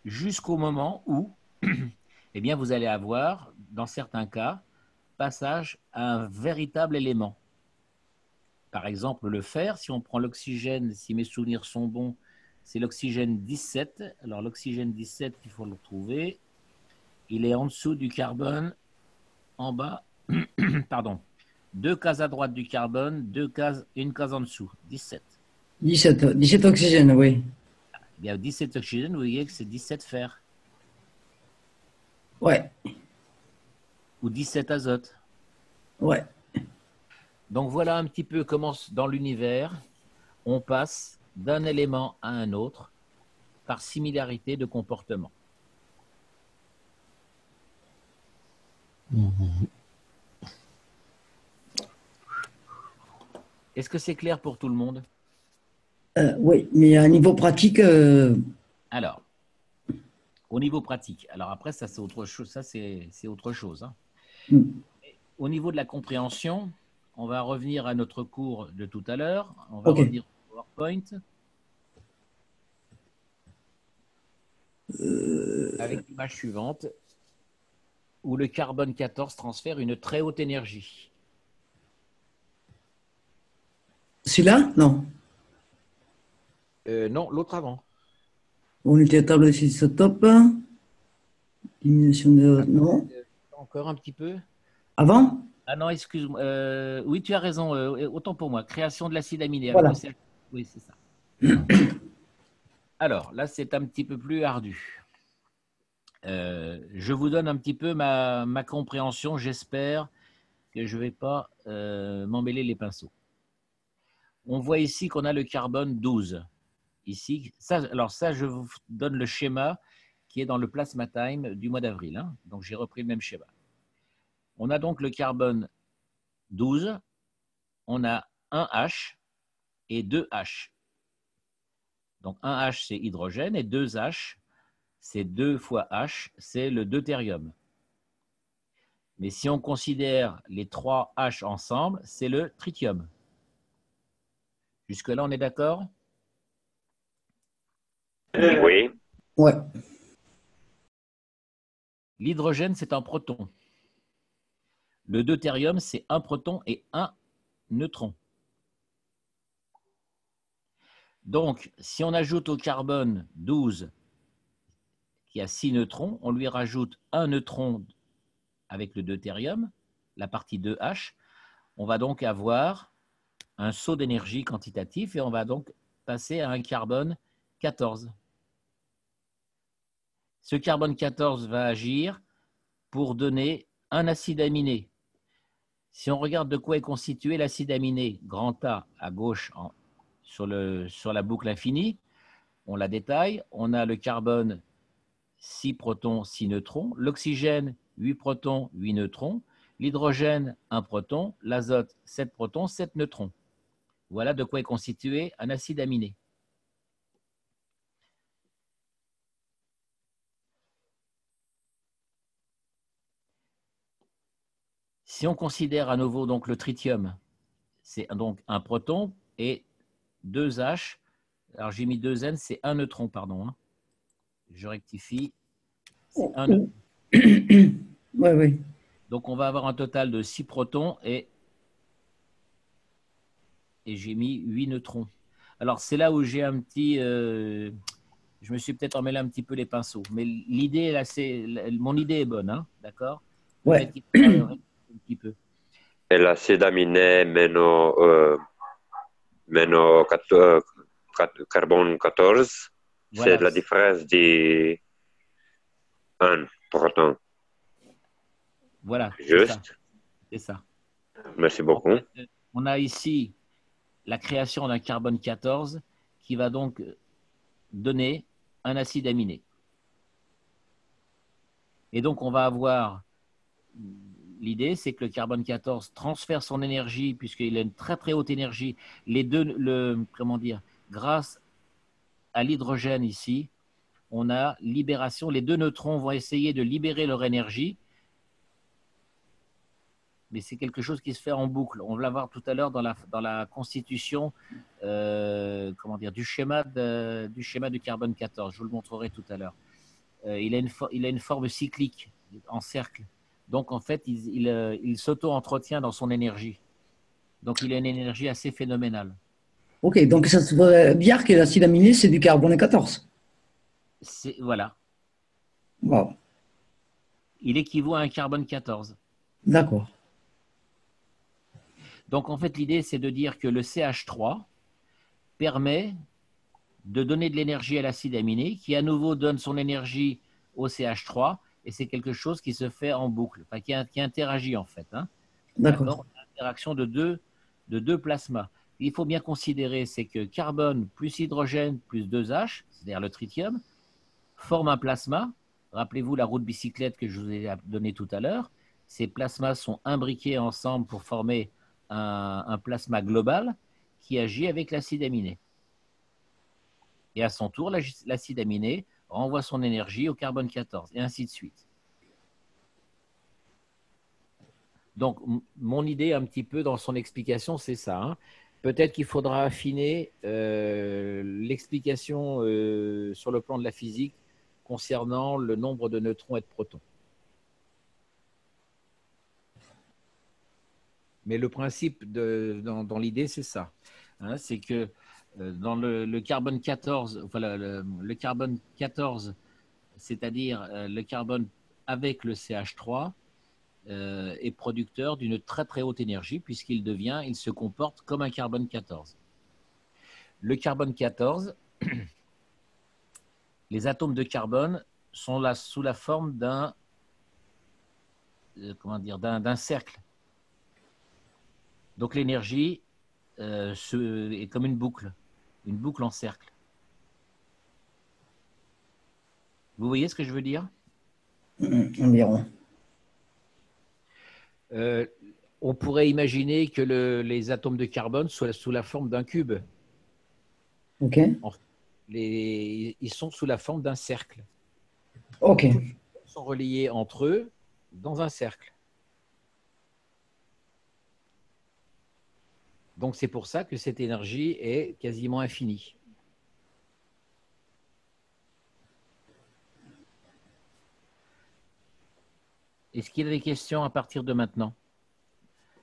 Jusqu'au moment où eh bien, vous allez avoir, dans certains cas, passage à un véritable élément. Par exemple, le fer, si on prend l'oxygène, si mes souvenirs sont bons, c'est l'oxygène 17. Alors, l'oxygène 17, il faut le retrouver. Il est en dessous du carbone, en bas. Pardon. 2 cases à droite du carbone, une case en dessous. 17. 17 oxygènes, oui. Eh bien, 17 oxygène, vous voyez que c'est 17 fer. Ouais. Ou 17 azote. Ouais. Donc, voilà un petit peu comment, dans l'univers, on passe d'un élément à un autre par similarité de comportement. Mhm. Est-ce que c'est clair pour tout le monde? Oui, mais à niveau pratique, Alors, au niveau pratique, alors après, ça c'est autre chose. Ça c'est autre chose. Hein. Au niveau de la compréhension, on va revenir à notre cours de tout à l'heure. On va ok. revenir au PowerPoint. Avec l'image suivante, où le carbone 14 transfère une très haute énergie. Celui-là? Non. Non, l'autre avant. On était à table des isotopes. Diminution de. Non. Encore un petit peu. Avant? Ah non, excuse-moi. Oui, tu as raison. Autant pour moi. Création de l'acide aminé avec Voilà. le CH. Oui, c'est ça. Alors, là, c'est un petit peu plus ardu. Je vous donne un petit peu ma compréhension. J'espère que je ne vais pas m'emmêler les pinceaux. On voit ici qu'on a le carbone 12. Ici, alors ça, je vous donne le schéma qui est dans le Plasma Time du mois d'avril. Hein. Donc, j'ai repris le même schéma. On a donc le carbone 12. On a un H et 2 H. Donc, un H, c'est hydrogène, et 2 H, c'est 2 fois H, c'est le deutérium. Mais si on considère les 3 H ensemble, c'est le tritium. Jusque-là, on est d'accord? Oui. Ouais. L'hydrogène, c'est un proton. Le deutérium, c'est un proton et un neutron. Donc, si on ajoute au carbone 12, qui a 6 neutrons, on lui rajoute un neutron avec le deutérium, la partie 2H, on va donc avoir un saut d'énergie quantitatif et on va donc passer à un carbone 14. Ce carbone 14 va agir pour donner un acide aminé. Si on regarde de quoi est constitué l'acide aminé, grand A à gauche sur la boucle infinie, on la détaille, on a le carbone 6 protons, 6 neutrons, l'oxygène 8 protons, 8 neutrons, l'hydrogène 1 proton, l'azote 7 protons, 7 neutrons. Voilà de quoi est constitué un acide aminé. Si on considère à nouveau donc le tritium, c'est donc un proton et 2 H. Alors j'ai mis 2 N, c'est un neutron, pardon. Hein. Je rectifie. C'est un neutron. Oui, oui. Donc, on va avoir un total de 6 protons et j'ai mis 8 neutrons. Alors, c'est là où j'ai un petit... je me suis peut-être emmêlé un petit peu les pinceaux. Mais l'idée, là, mon idée est bonne, hein, d'accord? Ouais. Peut-être qu'il faudra rectifier un petit peu. Et l'acide aminé carbone 14, c'est Voilà, la différence de 1 proton. voilà, c'est ça. Juste. C'est ça. Merci En beaucoup. fait, on a ici la création d'un carbone 14 qui va donc donner un acide aminé. Et donc, on va avoir, l'idée, c'est que le carbone 14 transfère son énergie, puisqu'il a une très très haute énergie, comment dire, grâce à l'hydrogène ici, on a libération, les deux neutrons vont essayer de libérer leur énergie, mais c'est quelque chose qui se fait en boucle. On va l'avoir tout à l'heure dans la constitution comment dire, du schéma du carbone 14. Je vous le montrerai tout à l'heure. Il a une forme cyclique, en cercle. Donc, en fait, il s'auto-entretient dans son énergie. Donc, il a une énergie assez phénoménale. Ok, donc ça se veut dire que l'acide aminé, c'est du carbone 14. Voilà. Wow. Il équivaut à un carbone 14. D'accord. Donc, en fait, l'idée, c'est de dire que le CH3 permet de donner de l'énergie à l'acide aminé, qui à nouveau donne son énergie au CH3, et c'est quelque chose qui se fait en boucle, enfin, qui interagit en fait. Hein. D'accord. Interaction de deux plasmas. Il faut bien considérer, c'est que carbone plus hydrogène plus 2H, c'est-à-dire le tritium, forme un plasma. Rappelez-vous la roue de bicyclette que je vous ai donnée tout à l'heure. Ces plasmas sont imbriqués ensemble pour former un plasma global qui agit avec l'acide aminé. Et à son tour, l'acide aminé renvoie son énergie au carbone 14, et ainsi de suite. Donc, mon idée un petit peu dans son explication, c'est ça. Hein. Peut-être qu'il faudra affiner l'explication sur le plan de la physique concernant le nombre de neutrons et de protons. Mais le principe dans l'idée, c'est ça. Hein, c'est que dans le carbone 14, enfin, le carbone 14, c'est-à-dire le carbone avec le CH3, est producteur d'une très très haute énergie il se comporte comme un carbone 14. Le carbone 14, les atomes de carbone sont là sous la forme d'un cercle. Donc l'énergie est comme une boucle en cercle. Vous voyez ce que je veux dire? Environ. On pourrait imaginer que les atomes de carbone soient sous la forme d'un cube. Ok. Ils sont sous la forme d'un cercle. Ok. Ils sont reliés entre eux dans un cercle. Donc c'est pour ça que cette énergie est quasiment infinie. Est-ce qu'il y a des questions à partir de maintenant?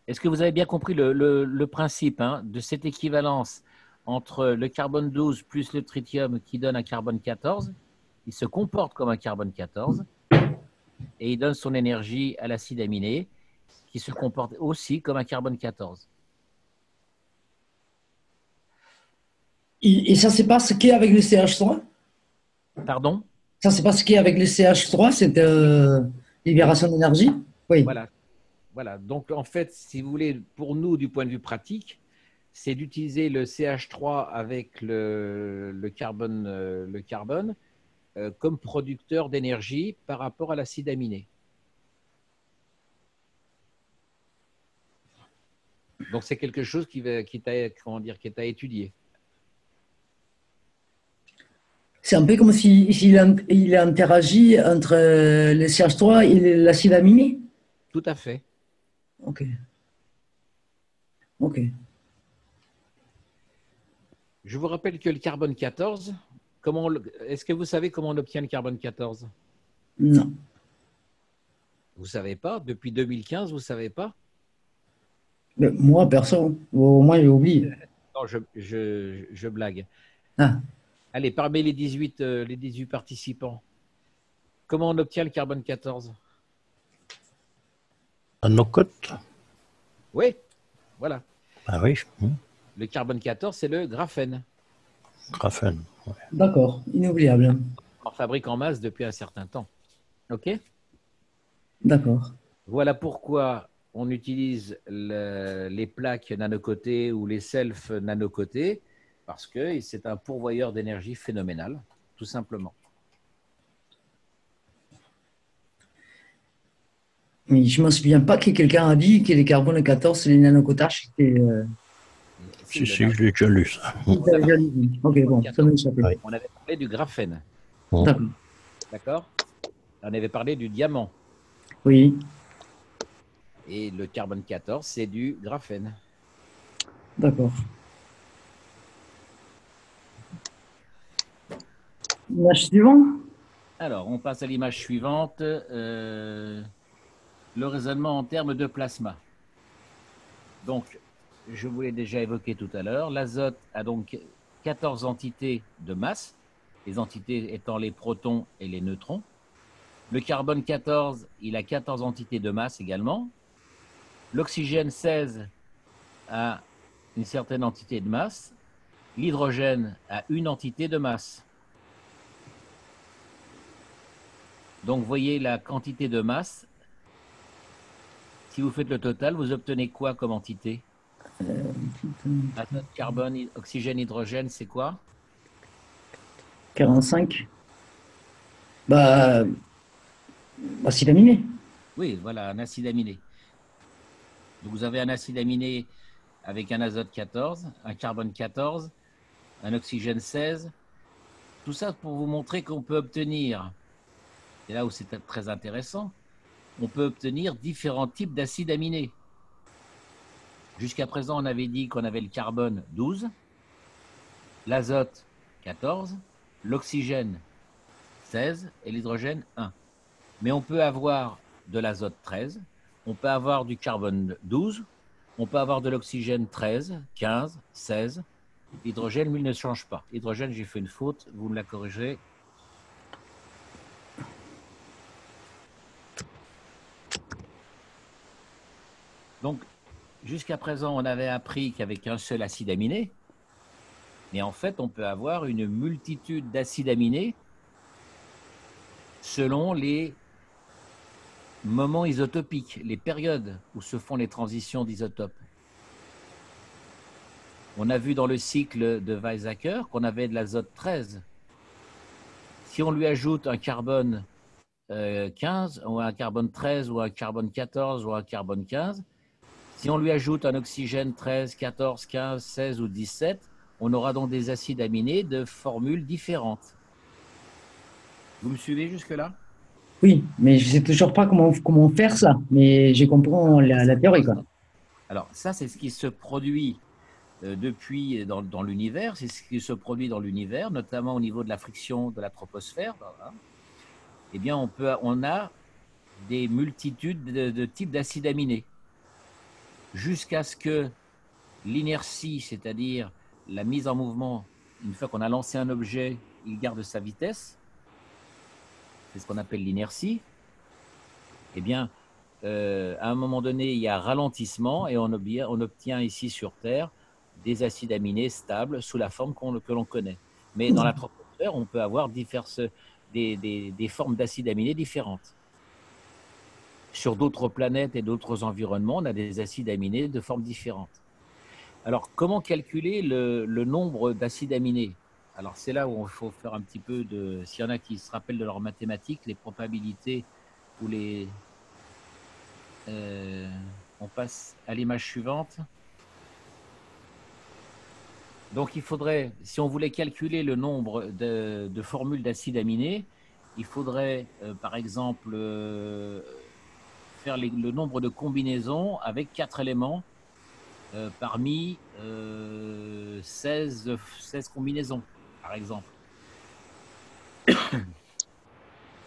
Est-ce que vous avez bien compris le principe de cette équivalence entre le carbone 12 plus le tritium qui donne un carbone 14? Il se comporte comme un carbone 14 et il donne son énergie à l'acide aminé qui se comporte aussi comme un carbone 14. Et ça, c'est pas ce qu'est avec le CH3? Pardon? Ça, c'est pas ce qu'est avec le CH3, cette libération d'énergie? Oui. Voilà. Donc, en fait, si vous voulez, pour nous, du point de vue pratique, c'est d'utiliser le CH3 avec le carbone comme producteur d'énergie par rapport à l'acide aminé. Donc, c'est quelque chose qui est à étudier. C'est un peu comme s'il il interagit entre le CH3 et l'acide aminé? Tout à fait. Ok. Ok. Je vous rappelle que le carbone 14, est-ce que vous savez comment on obtient le carbone 14? Non. Vous savez pas? Depuis 2015, vous savez pas? Mais moi, perso, au moins, j'ai oublié. Non, je blague. Ah, Allez, parmi les 18 participants, comment on obtient le carbone 14? Un no-code. Oui, voilà. Ah oui, Le carbone 14, c'est le graphène. graphène. Ouais. d'accord, inoubliable. On en fabrique en masse depuis un certain temps. OK? D'accord. Voilà pourquoi on utilise les plaques nanocotées ou les selfs nanocotées, parce que c'est un pourvoyeur d'énergie phénoménal, tout simplement. Mais je ne me souviens pas que quelqu'un a dit que les carbone 14, c'est les nanocotages. Si, si, je l'ai déjà lu, ça. Ok, bon, ça m'a échappé. Oui. On avait parlé du graphène, D'accord. d'accord? On avait parlé du diamant. Oui, Et le carbone 14, c'est du graphène. d'accord. L'image suivante. Alors, on passe à l'image suivante. Le raisonnement en termes de plasma. Donc, je vous l'ai déjà évoqué tout à l'heure. L'azote a donc 14 entités de masse, les entités étant les protons et les neutrons. Le carbone 14, il a 14 entités de masse également. L'oxygène 16 a une certaine entité de masse. L'hydrogène a une entité de masse. Donc, voyez la quantité de masse. Si vous faites le total, vous obtenez quoi comme entité? Azote, carbone, oxygène, hydrogène, c'est quoi? 45. Bah, acide aminé. Oui, voilà, un acide aminé. Donc, vous avez un acide aminé avec un azote 14, un carbone 14, un oxygène 16. Tout ça pour vous montrer qu'on peut obtenir, et là où c'est très intéressant, on peut obtenir différents types d'acides aminés. Jusqu'à présent, on avait dit qu'on avait le carbone 12, l'azote 14, l'oxygène 16 et l'hydrogène 1. Mais on peut avoir de l'azote 13, on peut avoir du carbone 12, on peut avoir de l'oxygène 13, 15, 16. L'hydrogène, lui, ne change pas. L'hydrogène, j'ai fait une faute, vous me la corrigez. Donc, jusqu'à présent, on avait appris qu'avec un seul acide aminé, mais en fait, on peut avoir une multitude d'acides aminés selon les moments isotopiques, les périodes où se font les transitions d'isotopes. On a vu dans le cycle de Weizsäcker qu'on avait de l'azote 13. Si on lui ajoute un carbone 15, ou un carbone 13, ou un carbone 14, ou un carbone 15, si on lui ajoute un oxygène 13, 14, 15, 16 ou 17, on aura donc des acides aminés de formules différentes. Vous me suivez jusque-là? Oui, mais je ne sais toujours pas comment faire ça. Mais je comprends la théorie, quoi. Alors, ça, c'est ce qui se produit depuis dans l'univers, c'est ce qui se produit dans l'univers, notamment au niveau de la friction de la troposphère. Hein. Eh bien, on a des multitudes de types d'acides aminés, jusqu'à ce que l'inertie, c'est-à-dire la mise en mouvement, une fois qu'on a lancé un objet, il garde sa vitesse, c'est ce qu'on appelle l'inertie. Eh bien, à un moment donné, il y a ralentissement et on obtient ici sur Terre des acides aminés stables sous la forme que l'on connaît. Mais dans la troposphère, on peut avoir des formes d'acides aminés différentes. Sur d'autres planètes et d'autres environnements, on a des acides aminés de formes différentes. Alors, comment calculer le nombre d'acides aminés? Alors, c'est là où il faut faire un petit peu de... S'il y en a qui se rappellent de leurs mathématiques, les probabilités ou les... on passe à l'image suivante. Donc, il faudrait, si on voulait calculer le nombre de formules d'acides aminés, il faudrait, par exemple, faire le nombre de combinaisons avec 4 éléments parmi 16 combinaisons, par exemple.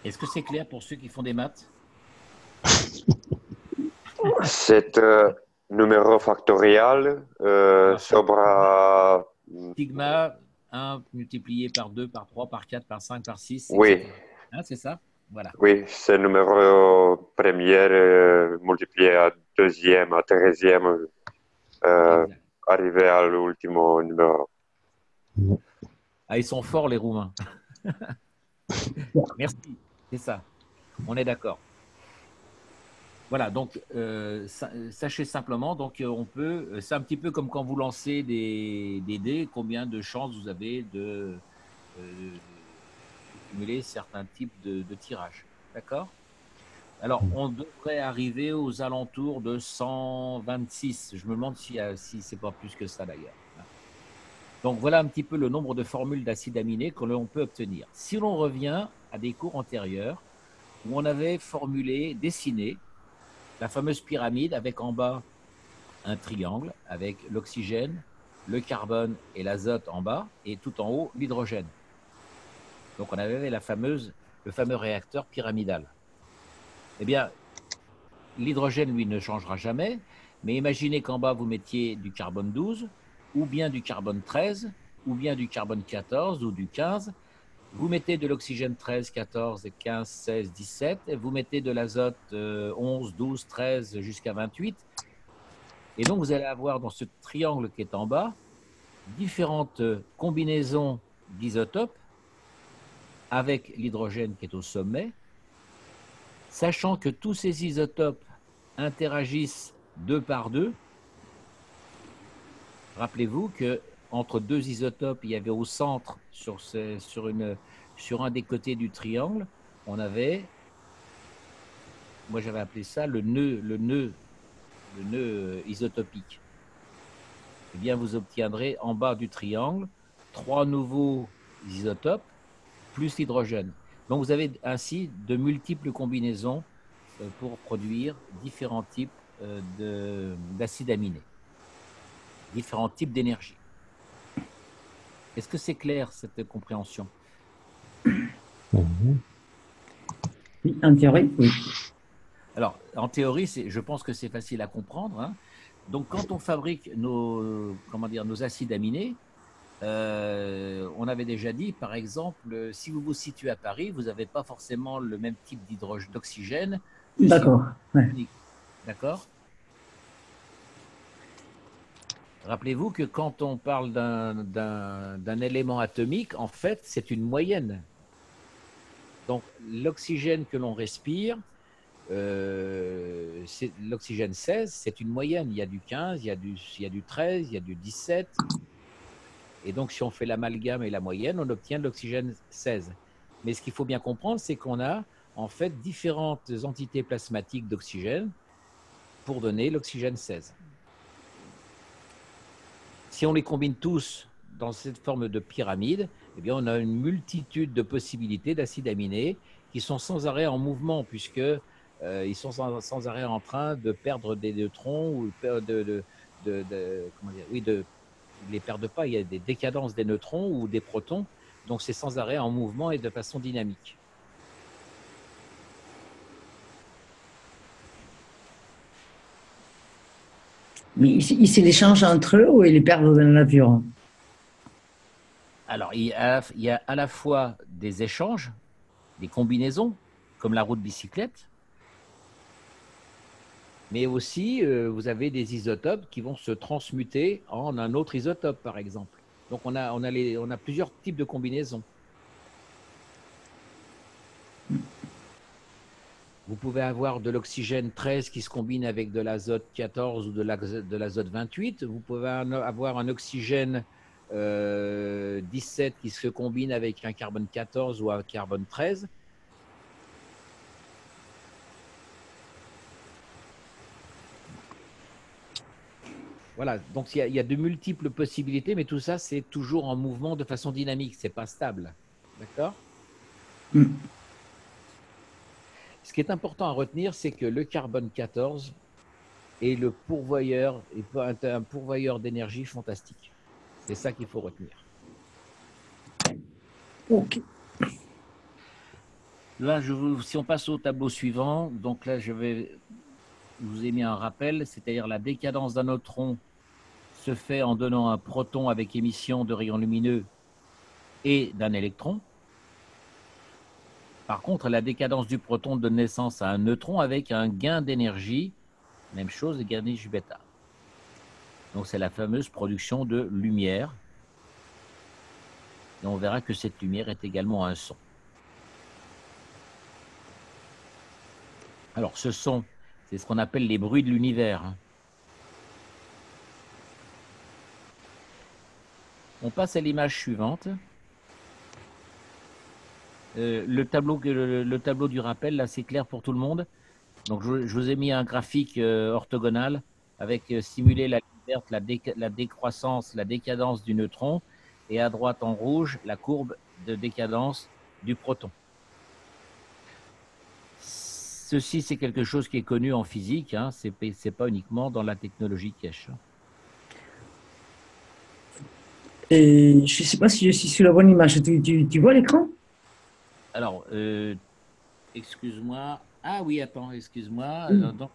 Est-ce que c'est clair pour ceux qui font des maths? Cet numéro factoriel sobre... Sigma 1 multiplié par 2, par 3, par 4, par 5, par 6, Oui, etc. Hein, c'est ça? Voilà. oui, c'est numéro premier multiplié à deuxième, à treizième, Exact. arrivé à l'ultimo numéro. Ah, ils sont forts, les Roumains. Merci, c'est ça. On est d'accord. Voilà, donc sachez simplement, donc on peut, c'est un petit peu comme quand vous lancez des dés, combien de chances vous avez de cumuler certains types de tirages. D'accord? Alors, on devrait arriver aux alentours de 126. Je me demande si c'est pas plus que ça d'ailleurs. Donc, voilà un petit peu le nombre de formules d'acides aminés que l'on peut obtenir. Si l'on revient à des cours antérieurs où on avait formulé, dessiné la fameuse pyramide avec en bas un triangle avec l'oxygène, le carbone et l'azote en bas et tout en haut l'hydrogène. Donc, on avait le fameux réacteur pyramidal. Eh bien, l'hydrogène, lui, ne changera jamais, mais imaginez qu'en bas, vous mettiez du carbone 12, ou bien du carbone 13, ou bien du carbone 14 ou du 15. Vous mettez de l'oxygène 13, 14, 15, 16, 17, et vous mettez de l'azote 11, 12, 13 jusqu'à 28. Et donc, vous allez avoir dans ce triangle qui est en bas différentes combinaisons d'isotopes avec l'hydrogène qui est au sommet, sachant que tous ces isotopes interagissent deux par deux. Rappelez-vous que entre deux isotopes, il y avait au centre, sur un des côtés du triangle, on avait, moi j'avais appelé ça le nœud isotopique. Eh bien, vous obtiendrez en bas du triangle 3 nouveaux isotopes plus l'hydrogène. Donc, vous avez ainsi de multiples combinaisons pour produire différents types d'acides aminés, différents types d'énergie. Est-ce que c'est clair, cette compréhension? Oui, en théorie, oui. Alors, en théorie, je pense que c'est facile à comprendre. Hein. Donc, quand on fabrique nos acides aminés, on avait déjà dit, par exemple, si vous vous situez à Paris, vous n'avez pas forcément le même type d'oxygène. D'accord. Ouais. D'accord. Rappelez-vous que quand on parle d'un élément atomique, en fait, c'est une moyenne. Donc, l'oxygène que l'on respire, l'oxygène 16, c'est une moyenne. Il y a du 15, il y a du 13, il y a du 17. Et donc, si on fait l'amalgame et la moyenne, on obtient de l'oxygène 16. Mais ce qu'il faut bien comprendre, c'est qu'on a en fait différentes entités plasmatiques d'oxygène pour donner l'oxygène 16. Si on les combine tous dans cette forme de pyramide, eh bien, on a une multitude de possibilités d'acides aminés qui sont sans arrêt en mouvement, puisque ils sont sans arrêt en train de perdre des neutrons ou ils ne les perdent pas, il y a des décadences des neutrons ou des protons, donc c'est sans arrêt en mouvement et de façon dynamique. Mais ils se l'échangent entre eux ou ils les perdent dans la nature? Alors, il y a à la fois des échanges, des combinaisons, comme la roue de bicyclette, mais aussi vous avez des isotopes qui vont se transmuter en un autre isotope, par exemple. Donc, on a plusieurs types de combinaisons. Vous pouvez avoir de l'oxygène 13 qui se combine avec de l'azote 14 ou de l'azote 28. Vous pouvez avoir un oxygène 17 qui se combine avec un carbone 14 ou un carbone 13. Voilà, donc il y a de multiples possibilités, mais tout ça, c'est toujours en mouvement de façon dynamique, c'est pas stable. D'accord? Ce qui est important à retenir, c'est que le carbone 14 est un pourvoyeur d'énergie fantastique. C'est ça qu'il faut retenir. Ok. Là, si on passe au tableau suivant, donc là, je vais je vous ai mis un rappel, c'est-à-dire la décadence d'un neutron se fait en donnant un proton avec émission de rayons lumineux et d'un électron. Par contre, la décadence du proton donne naissance à un neutron avec un gain d'énergie, même chose, gain d'énergie bêta. Donc c'est la fameuse production de lumière. Et on verra que cette lumière est également un son. Alors ce son, c'est ce qu'on appelle les bruits de l'univers. On passe à l'image suivante. Le tableau du rappel, là, c'est clair pour tout le monde. Donc, je vous ai mis un graphique orthogonal avec simulé la ligne verte, la décroissance, la décadence du neutron, et à droite en rouge, la courbe de décadence du proton. Ceci, c'est quelque chose qui est connu en physique, hein, c'est pas uniquement dans la technologie cache. Et je ne sais pas si je suis sur la bonne image. Tu vois l'écran? Alors, excuse-moi. Ah oui, attends, excuse-moi. Donc,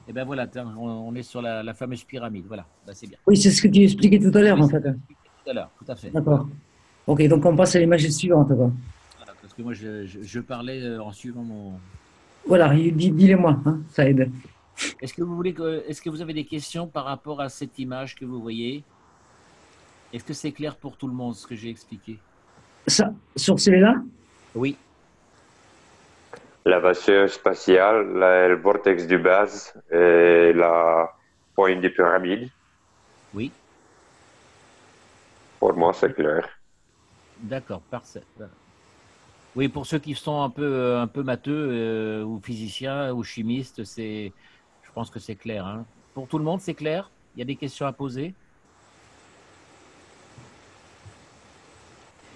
et ben voilà, on est sur la fameuse pyramide. Voilà, ben, c'est bien. Oui, c'est ce que tu expliquais tout à l'heure, Oui, en fait. tout à l'heure, tout à fait. D'accord. Ok, donc on passe à l'image suivante. Quoi. Voilà, parce que moi, je parlais en suivant mon. Voilà, dis-les-moi, hein, ça aide. Est-ce que vous avez des questions par rapport à cette image que vous voyez? Est-ce que c'est clair pour tout le monde ce que j'ai expliqué? Ça, sur celui-là? Oui. La vaisseau spatiale, le vortex du base et la pointe de pyramide. Oui. Pour moi, c'est clair. D'accord, parfait. Oui, pour ceux qui sont un peu matheux ou physiciens ou chimistes, je pense que c'est clair. Hein. Pour tout le monde, c'est clair? Il y a des questions à poser?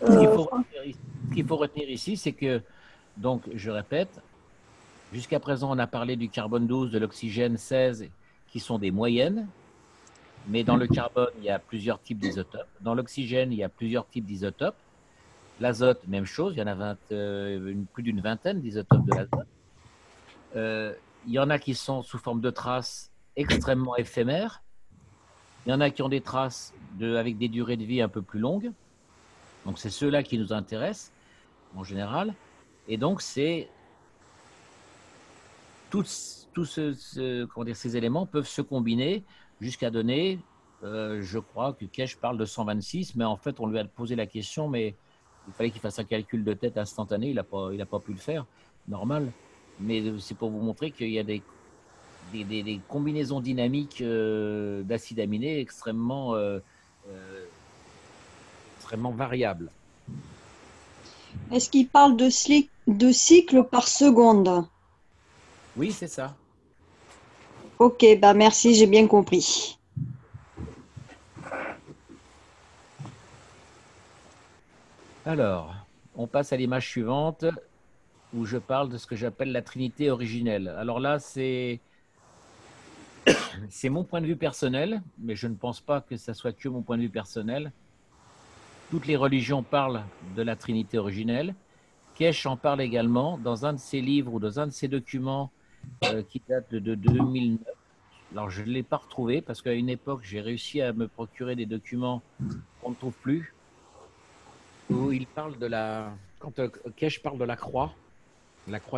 Ce qu'il faut retenir ici, c'est que, donc, je répète, jusqu'à présent, on a parlé du carbone 12, de l'oxygène 16, qui sont des moyennes. Mais dans le carbone, il y a plusieurs types d'isotopes. Dans l'oxygène, il y a plusieurs types d'isotopes. L'azote, même chose, il y en a plus d'une vingtaine d'isotopes de l'azote. Il y en a qui sont sous forme de traces extrêmement éphémères. Il y en a qui ont des traces avec des durées de vie un peu plus longues. Donc, c'est ceux-là qui nous intéressent, en général. Et donc, c'est tous ces éléments peuvent se combiner jusqu'à donner, je crois que Kesh parle de 126, mais en fait, on lui a posé la question, mais il fallait qu'il fasse un calcul de tête instantané, il n'a pas pu le faire, normal. Mais c'est pour vous montrer qu'il y a des combinaisons dynamiques d'acides aminés extrêmement variables. Est-ce qu'il parle de cycles par seconde? Oui, c'est ça. Ok, bah merci, j'ai bien compris. Alors, on passe à l'image suivante où je parle de ce que j'appelle la trinité originelle. Alors là, c'est mon point de vue personnel, mais je ne pense pas que ça soit que mon point de vue personnel. Toutes les religions parlent de la trinité originelle. Kesh en parle également dans un de ses livres ou dans un de ses documents qui date de 2009. Alors, je ne l'ai pas retrouvé parce qu'à une époque, j'ai réussi à me procurer des documents qu'on ne trouve plus, où il parle quand Kesh parle de la croix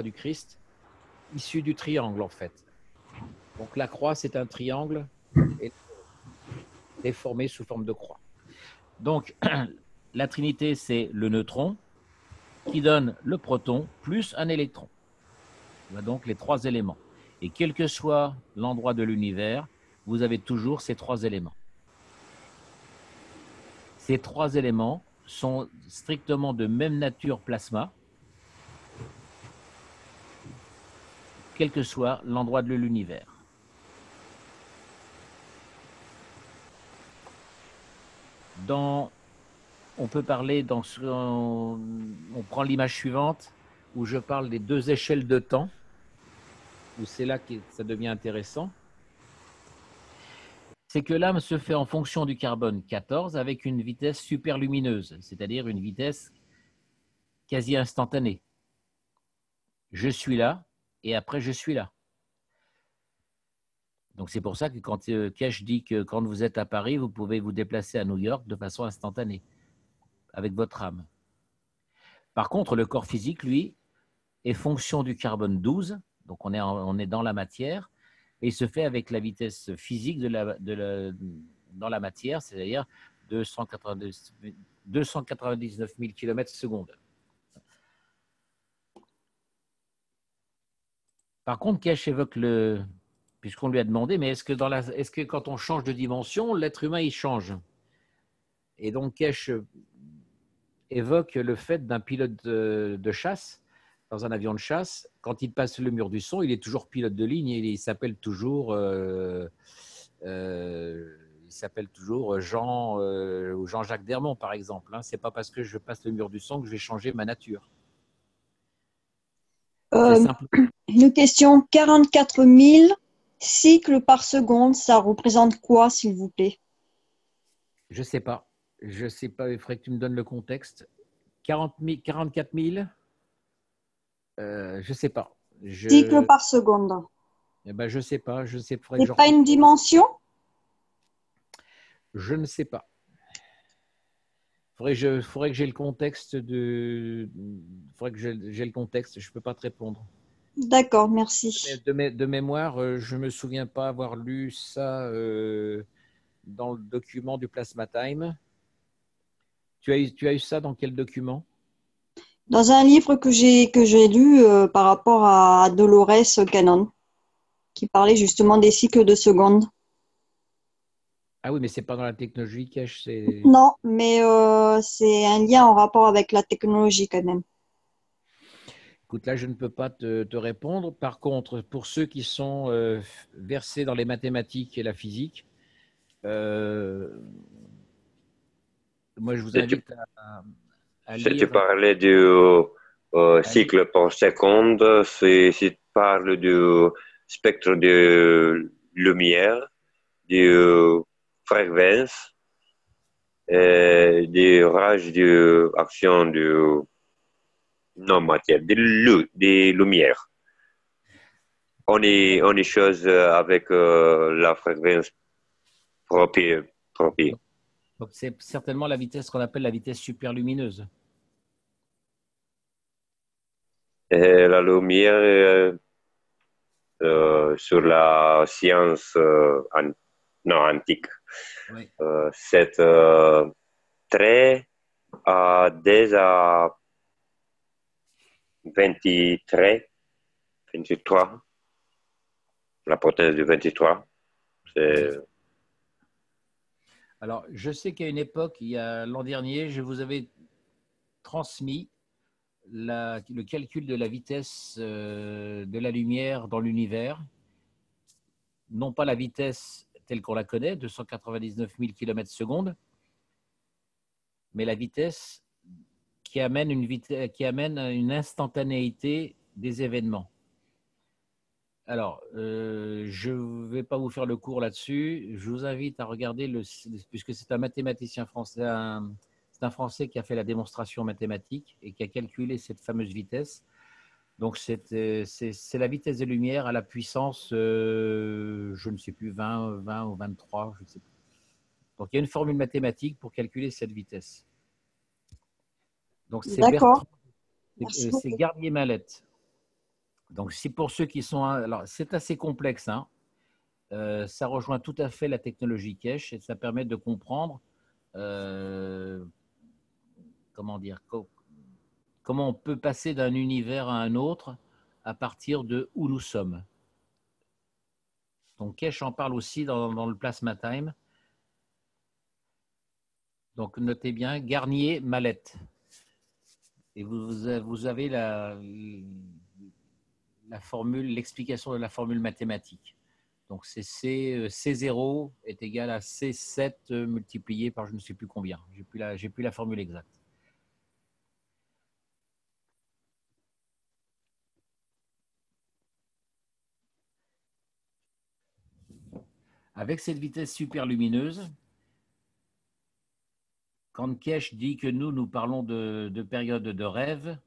du Christ, issue du triangle, en fait. Donc, la croix, c'est un triangle déformé sous forme de croix. Donc, la trinité, c'est le neutron qui donne le proton plus un électron. Il y a donc les trois éléments. Et quel que soit l'endroit de l'univers, vous avez toujours ces trois éléments. Ces trois éléments sont strictement de même nature plasma, quel que soit l'endroit de l'univers. On peut parler, on prend l'image suivante, où je parle des deux échelles de temps, où c'est là que ça devient intéressant. C'est que l'âme se fait en fonction du carbone 14 avec une vitesse superlumineuse, c'est-à-dire une vitesse quasi instantanée. Je suis là, et après je suis là. Donc, c'est pour ça que quand Kesh dit que quand vous êtes à Paris, vous pouvez vous déplacer à New York de façon instantanée, avec votre âme. Par contre, le corps physique, lui, est fonction du carbone 12, donc on est dans la matière, et il se fait avec la vitesse physique dans la matière, c'est-à-dire 299 000 km/s. Par contre, Kesh évoque puisqu'on lui a demandé, mais est-ce que quand on change de dimension, l'être humain, il change? Et donc, Kesh évoque le fait d'un pilote de chasse, dans un avion de chasse, quand il passe le mur du son, il est toujours pilote de ligne et il s'appelle toujours Jean ou Jean-Jacques Dermont, par exemple. Ce n'est pas parce que je passe le mur du son que je vais changer ma nature. Une question, 44 000 cycles par seconde, ça représente quoi, s'il vous plaît? Je ne sais pas. Je ne sais pas, il faudrait que tu me donnes le contexte. 44 000 je ne sais pas. Cycles par seconde. Eh ben, je ne sais pas. C'est pas une dimension? Je ne sais pas. Faudrait que j'ai le contexte faudrait que j'ai le contexte. Je ne peux pas te répondre. D'accord, merci. De mémoire, je ne me souviens pas avoir lu ça dans le document du Plasma Time. Tu as eu ça dans quel document? Dans un livre que j'ai lu par rapport à Dolores Cannon, qui parlait justement des cycles de seconde. Ah oui, mais c'est pas dans la technologie, Kesh. Non, mais c'est un lien en rapport avec la technologie quand même. Écoute, là, je ne peux pas te répondre. Par contre, pour ceux qui sont versés dans les mathématiques et la physique, moi, je vous invite à lire. Si tu parlais du cycle par seconde, si tu parles du spectre de lumière, de fréquence, des rages d'action de non-matière, des lumières. On est chose avec la fréquence propre. Donc, c'est certainement la vitesse qu'on appelle la vitesse superlumineuse. Et la lumière sur la science antique, Oui. c'est très déjà 23, la potence de 23. Alors, je sais qu'à une époque, l'an dernier, je vous avais transmis le calcul de la vitesse de la lumière dans l'univers. Non pas la vitesse telle qu'on la connaît, 299 000 km/s, mais la vitesse qui amène une instantanéité des événements. Alors, je ne vais pas vous faire le cours là-dessus. Je vous invite à regarder, puisque c'est un mathématicien français, c'est un Français qui a fait la démonstration mathématique et qui a calculé cette fameuse vitesse. Donc, c'est la vitesse de lumière à la puissance, je ne sais plus, 20 ou 23, je ne sais plus. Donc, il y a une formule mathématique pour calculer cette vitesse. Donc, c'est Garnier-Mallet. Donc, c'est pour ceux qui sont… Alors, c'est assez complexe. Hein. Ça rejoint tout à fait la technologie Kesh et ça permet de comprendre comment dire, comment on peut passer d'un univers à un autre à partir de où nous sommes. Donc, Kesh en parle aussi dans le Plasma Time. Donc, notez bien Garnier-Mallet. Et vous avez la formule, l'explication de la formule mathématique. Donc, c'est C0 est égal à C7 multiplié par je ne sais plus combien. J'ai plus la formule exacte. Avec cette vitesse superlumineuse, quand Kesh dit que nous parlons de période de rêve,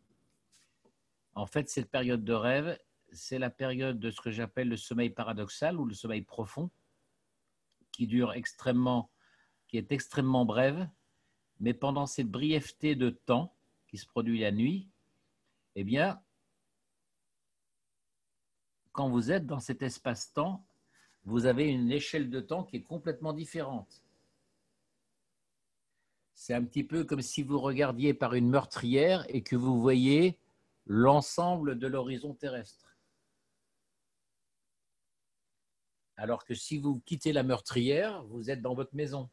en fait, cette période de rêve, c'est la période de ce que j'appelle le sommeil paradoxal ou le sommeil profond, qui dure qui est extrêmement brève, mais pendant cette brièveté de temps qui se produit la nuit, eh bien, quand vous êtes dans cet espace-temps, vous avez une échelle de temps qui est complètement différente. C'est un petit peu comme si vous regardiez par une meurtrière et que vous voyez l'ensemble de l'horizon terrestre. Alors que si vous quittez la meurtrière, vous êtes dans votre maison.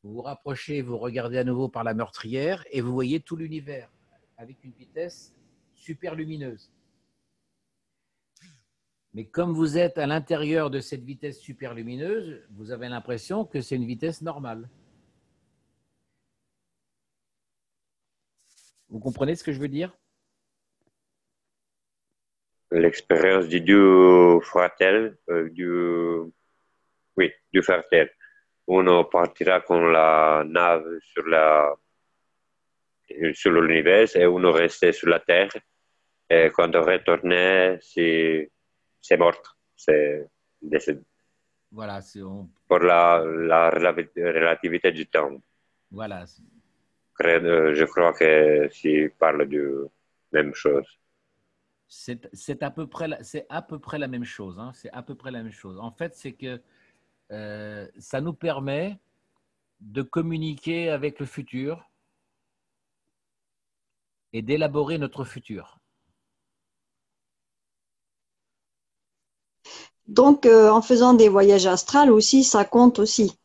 Vous vous rapprochez, vous regardez à nouveau par la meurtrière et vous voyez tout l'univers avec une vitesse super lumineuse. Mais comme vous êtes à l'intérieur de cette vitesse super lumineuse, vous avez l'impression que c'est une vitesse normale. Vous comprenez ce que je veux dire? L'expérience du fratello, du fratello. Uno partira con la nave sur l'univers et uno restait sur la Terre. Et quand on retournait, c'est mort. C'est décédé. Voilà, Pour la relativité du temps. Voilà. Je crois que tu parles de même chose. C'est à peu près la même chose. Hein. C'est à peu près la même chose. En fait, c'est que ça nous permet de communiquer avec le futur et d'élaborer notre futur. Donc, en faisant des voyages astrals aussi, ça compte aussi.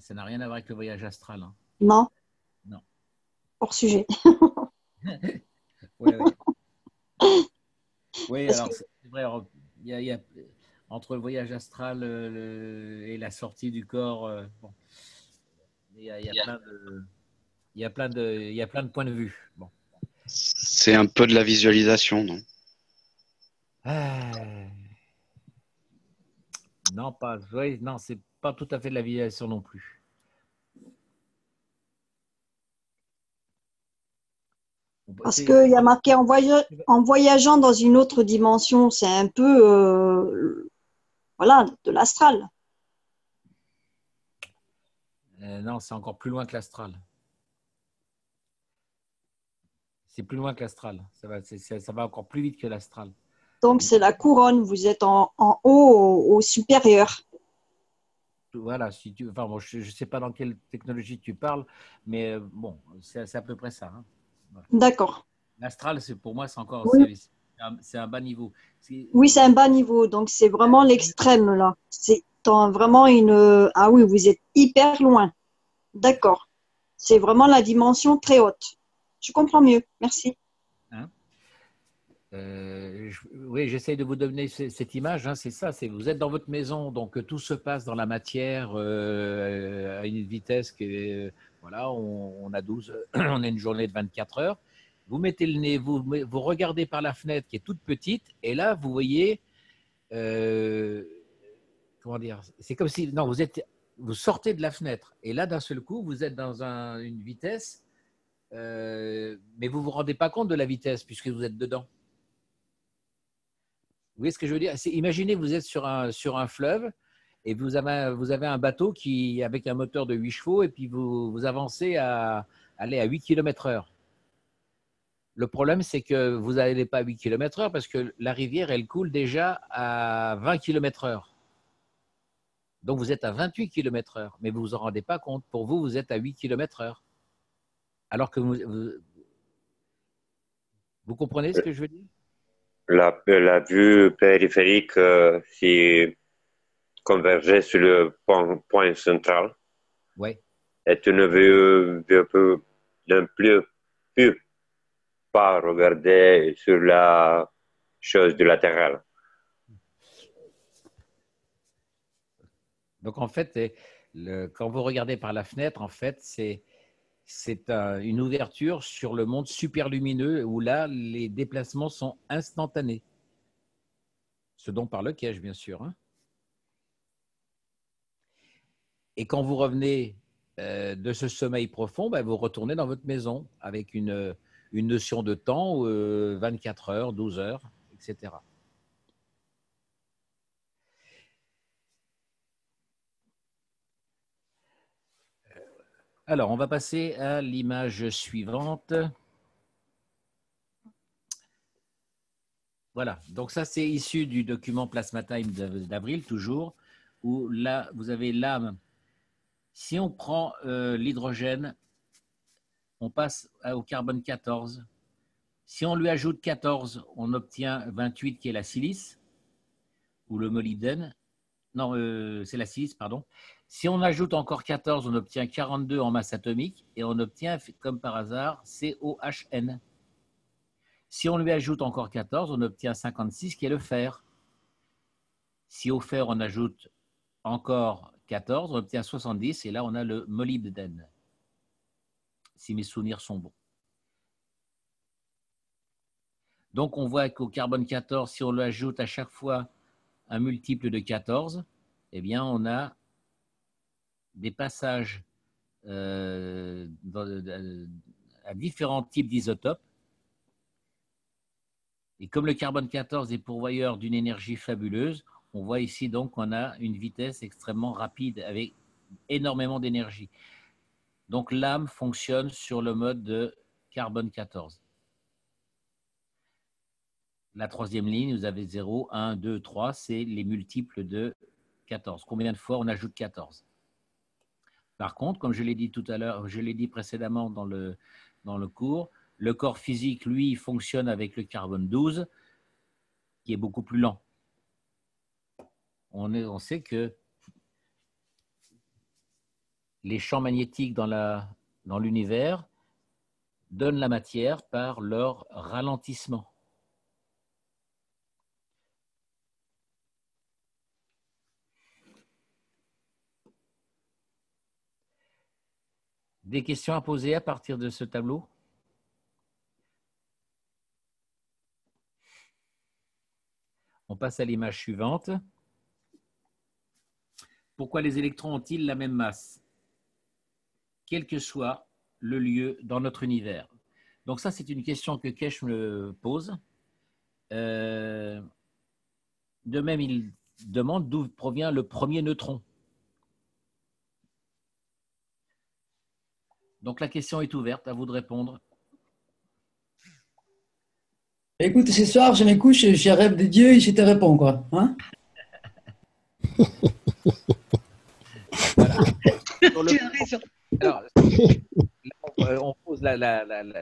Ça n'a rien à voir avec le voyage astral. Hein. Non? Non. Hors sujet. Oui, alors c'est vrai, il y a, entre le voyage astral et la sortie du corps, bon, il y a plein de points de vue. Bon. C'est un peu de la visualisation, non? Non, non, c'est pas tout à fait de la visualisation non plus. Parce qu'il y a marqué en voyageant dans une autre dimension, c'est un peu voilà, de l'astral. Non, c'est encore plus loin que l'astral. C'est plus loin que l'astral. Ça va encore plus vite que l'astral. Donc, c'est la couronne. Vous êtes en haut, au supérieur. Voilà. Enfin, bon, je ne sais pas dans quelle technologie tu parles, mais bon, c'est à peu près ça. Hein. Voilà. D'accord. L'astral, pour moi, c'est encore c'est un bas niveau. Oui, c'est un bas niveau. Donc, c'est vraiment l'extrême, là. C'est vraiment une… Ah oui, vous êtes hyper loin. D'accord. C'est vraiment la dimension très haute. Je comprends mieux. Merci. Hein? Oui, j'essaie de vous donner cette image. Hein, c'est ça. Vous êtes dans votre maison, donc tout se passe dans la matière à une vitesse qui est… voilà, on a on a une journée de 24 heures. Vous mettez le nez, vous regardez par la fenêtre qui est toute petite, et là, vous voyez… comment dire? C'est comme si… Non, vous sortez de la fenêtre, et là, d'un seul coup, vous êtes dans une vitesse… mais vous ne vous rendez pas compte de la vitesse puisque vous êtes dedans. Vous voyez ce que je veux dire? Imaginez, vous êtes sur un fleuve et vous avez un bateau avec un moteur de 8 chevaux et puis vous avancez à aller à 8 km/h. Le problème, c'est que vous n'allez pas à 8 km/h parce que la rivière, elle coule déjà à 20 km/h. Donc, vous êtes à 28 km/h, mais vous ne vous en rendez pas compte. Pour vous, vous êtes à 8 km/h. Alors que vous comprenez ce que je veux dire? La vue périphérique s'est convergée sur le point central. Oui. Et tu ne plus pas regarder sur la chose du latéral. Donc, en fait, quand vous regardez par la fenêtre, en fait, c'est une ouverture sur le monde super lumineux où là, les déplacements sont instantanés. Ce dont parle Kesh, bien sûr. Hein. Et quand vous revenez de ce sommeil profond, vous retournez dans votre maison avec une une notion de temps, 24 heures, 12 heures, etc. Alors, on va passer à l'image suivante. Voilà, donc ça c'est issu du document Plasma Time d'avril, toujours, où là, vous avez l'âme. Si on prend l'hydrogène, on passe au carbone 14. Si on lui ajoute 14, on obtient 28 qui est la silice, ou le molybdène. Non, c'est la silice, pardon. Si on ajoute encore 14, on obtient 42 en masse atomique et on obtient, comme par hasard, COHN. Si on lui ajoute encore 14, on obtient 56 qui est le fer. Si au fer, on ajoute encore 14, on obtient 70 et là, on a le molybdène, si mes souvenirs sont bons. Donc, on voit qu'au carbone 14, si on lui ajoute à chaque fois un multiple de 14, eh bien, on a des passages à différents types d'isotopes. Et comme le carbone 14 est pourvoyeur d'une énergie fabuleuse, on voit ici donc qu'on a une vitesse extrêmement rapide avec énormément d'énergie. Donc l'âme fonctionne sur le mode de carbone 14. La troisième ligne, vous avez 0, 1, 2, 3, c'est les multiples de 14. Combien de fois on ajoute 14? Par contre, comme je l'ai dit tout à l'heure, je l'ai dit précédemment dans le cours, le corps physique, lui, fonctionne avec le carbone 12, qui est beaucoup plus lent. On sait que les champs magnétiques dans l'univers donnent la matière par leur ralentissement. Des questions à poser à partir de ce tableau? On passe à l'image suivante. Pourquoi les électrons ont-ils la même masse, quel que soit le lieu dans notre univers? Donc ça, c'est une question que Kesh me pose. De même, il demande d'où provient le premier neutron. Donc la question est ouverte, à vous de répondre. Écoute, ce soir, je me couche, je rêve de Dieu et je te réponds, quoi. Hein? Voilà. Tu as raison. Alors, on pose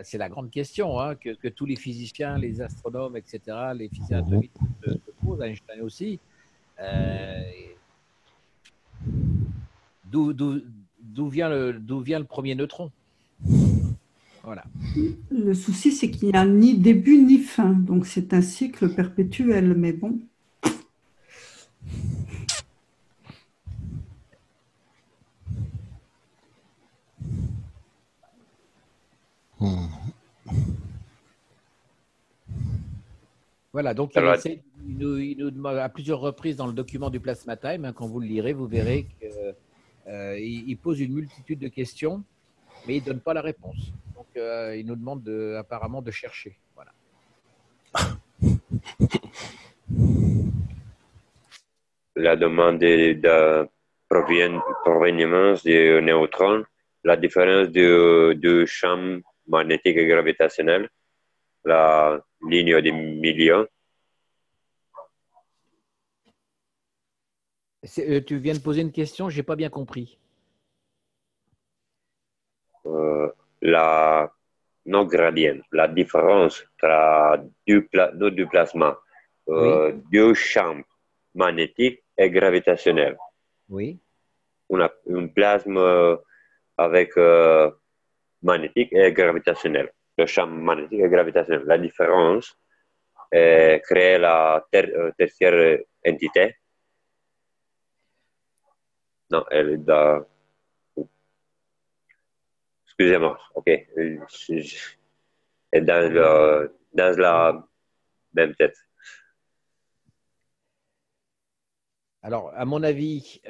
c'est la grande question hein, que tous les physiciens, les astronomes, etc., les physiciens atomiques se posent, Einstein aussi. D'où vient le premier neutron? Voilà. Le souci, c'est qu'il n'y a ni début ni fin. Donc, c'est un cycle perpétuel. Mais bon. Voilà, donc il nous demande à plusieurs reprises dans le document du Plasma Time, hein, quand vous le lirez, vous verrez qu'il pose une multitude de questions, mais il ne donne pas la réponse. Donc, il nous demande apparemment de chercher. Voilà. La demande de provenance du neutron, la différence du champ magnétique et gravitationnel, la ligne du milieu. Tu viens de poser une question, je n'ai pas bien compris. Non gradient, la différence entre du plasma, Oui. du champ magnétique et gravitationnel. Oui. Un plasma avec magnétique et gravitationnel. Le champ magnétique et gravitationnel. La différence crée la tertiaire entité. Non, elle est dans... Excusez-moi, ok. Et dans la même tête. Alors, à mon avis,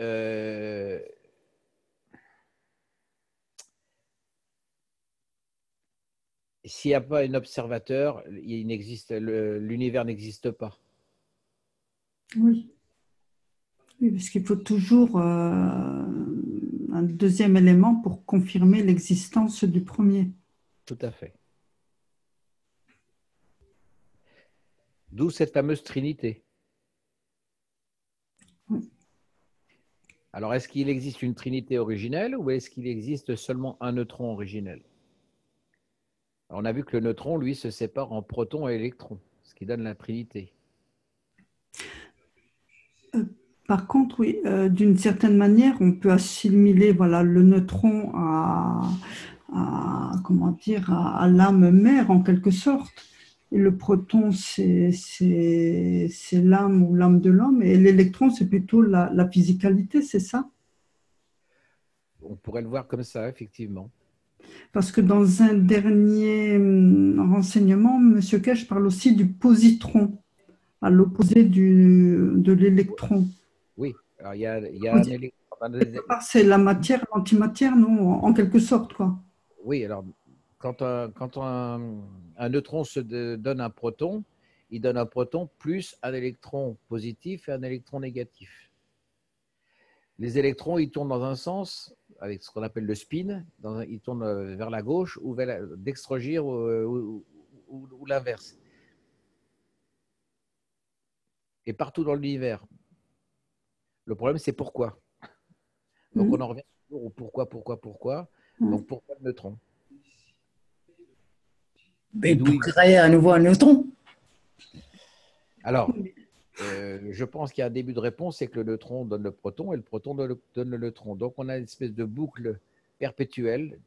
s'il n'y a pas un observateur, l'univers n'existe pas. Oui. Oui, parce qu'il faut toujours un deuxième élément pour confirmer l'existence du premier. Tout à fait. D'où cette fameuse trinité. Oui. Alors, est-ce qu'il existe une trinité originelle ou est-ce qu'il existe seulement un neutron originel? Alors, on a vu que le neutron, lui, se sépare en protons et électrons, ce qui donne la trinité. Par contre, oui, d'une certaine manière, on peut assimiler voilà, le neutron comment dire, à l'âme mère en quelque sorte. Et le proton, c'est l'âme ou l'âme de l'homme, et l'électron, c'est plutôt la physicalité, c'est ça? On pourrait le voir comme ça, effectivement. Parce que dans un dernier renseignement, M. Kesh parle aussi du positron, à l'opposé de l'électron. Oui, alors il y a un électron. C'est la matière, l'antimatière, non, en quelque sorte, quoi. Oui, alors quand un neutron donne un proton, il donne un proton plus un électron positif et un électron négatif. Les électrons, ils tournent dans un sens, avec ce qu'on appelle le spin, ils tournent vers la gauche ou vers d'extrogir ou l'inverse. Et partout dans l'univers. Le problème, c'est pourquoi. Donc, on en revient toujours au pourquoi. Donc, pourquoi le neutron? Et pour créer à nouveau un neutron. Alors, je pense qu'il y a un début de réponse, c'est que le neutron donne le proton et le proton donne le neutron. Donc, on a une espèce de boucle perpétuelle.